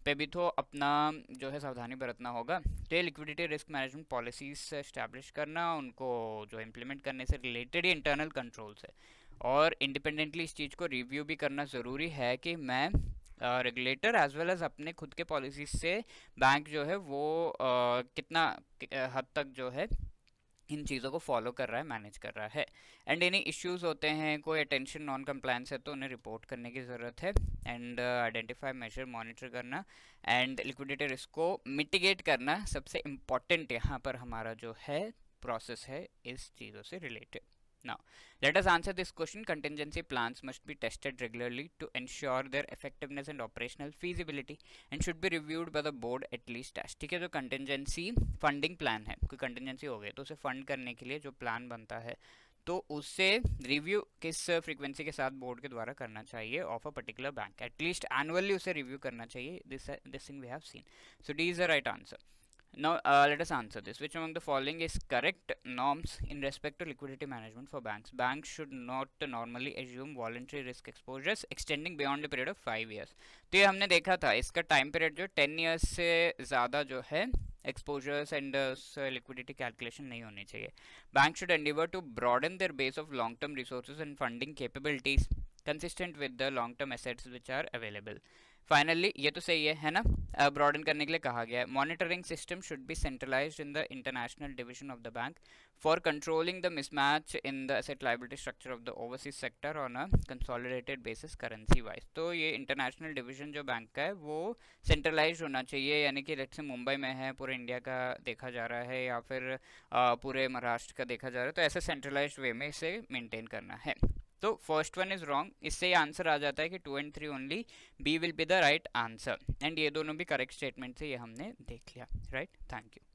पे भी तो अपना जो है सावधानी बरतना होगा। तो ये liquidity risk management policies establish करना, उनको जो इम्प्लीमेंट करने से रिलेटेड ही इंटरनल कंट्रोल्स है, और इंडिपेंडेंटली इस चीज़ को रिव्यू भी करना ज़रूरी है कि मैं रेगुलेटर एज वेल एज अपने खुद के पॉलिसीज से बैंक जो है वो कितना हद तक जो है इन चीज़ों को फॉलो कर रहा है, मैनेज कर रहा है। एंड एनी इश्यूज होते हैं, कोई अटेंशन नॉन कंप्लायंस है तो उन्हें रिपोर्ट करने की ज़रूरत है। एंड आइडेंटिफाई, मेजर, मॉनिटर करना एंड लिक्विडिटी रिस्क को मिटिगेट करना सबसे इम्पॉर्टेंट यहाँ पर हमारा जो है प्रोसेस है इस चीज़ों से related. Now, let us answer this question. Contingency plans must be tested regularly to ensure their effectiveness and operational feasibility and should be reviewed by the board at least twice. ठीक है, जो contingency funding plan है, कोई contingency हो गई तो उसे fund करने के लिए जो प्लान बनता है तो उससे रिव्यू किस फ्रीक्वेंसी के साथ बोर्ड के द्वारा करना चाहिए of a particular bank, at least annually उसे रिव्यू करना चाहिए। This thing we have seen, so D is the right answer. Now, let us answer this. Which among the following is correct norms in respect to liquidity management for banks? Banks should not normally assume voluntary risk exposures extending beyond a period of 5 years. तो ये हमने देखा था, इसका time period जो 10 years से ज़्यादा जो है एक्सपोजर्स एंड लिक्विडिटी कैलकुलेशन नहीं होनी चाहिए। Bank should endeavour to broaden their base of long term resources and funding capabilities consistent with the long term assets which are available. Finally ये तो सही है ना, ब्रॉडन करने के लिए कहा गया है। Monitoring system should be centralised in the international division of the bank for controlling the mismatch in the asset liability structure of the overseas sector on a consolidated basis currency wise. तो ये international division जो bank का है वो centralise होना चाहिए, यानी कि लेट्स से मुंबई में है, पूरे इंडिया का देखा जा रहा है या फिर पूरे महाराष्ट्र का देखा जा रहा है, तो ऐसे सेंट्रलाइज्ड वे में इसे मेंटेन करना है। तो फर्स्ट वन इज रॉन्ग, इससे ये आंसर आ जाता है कि 2 and 3 only, B will be the right answer. And ये दोनों भी करेक्ट स्टेटमेंट से ये हमने देख लिया, राइट। Thank you.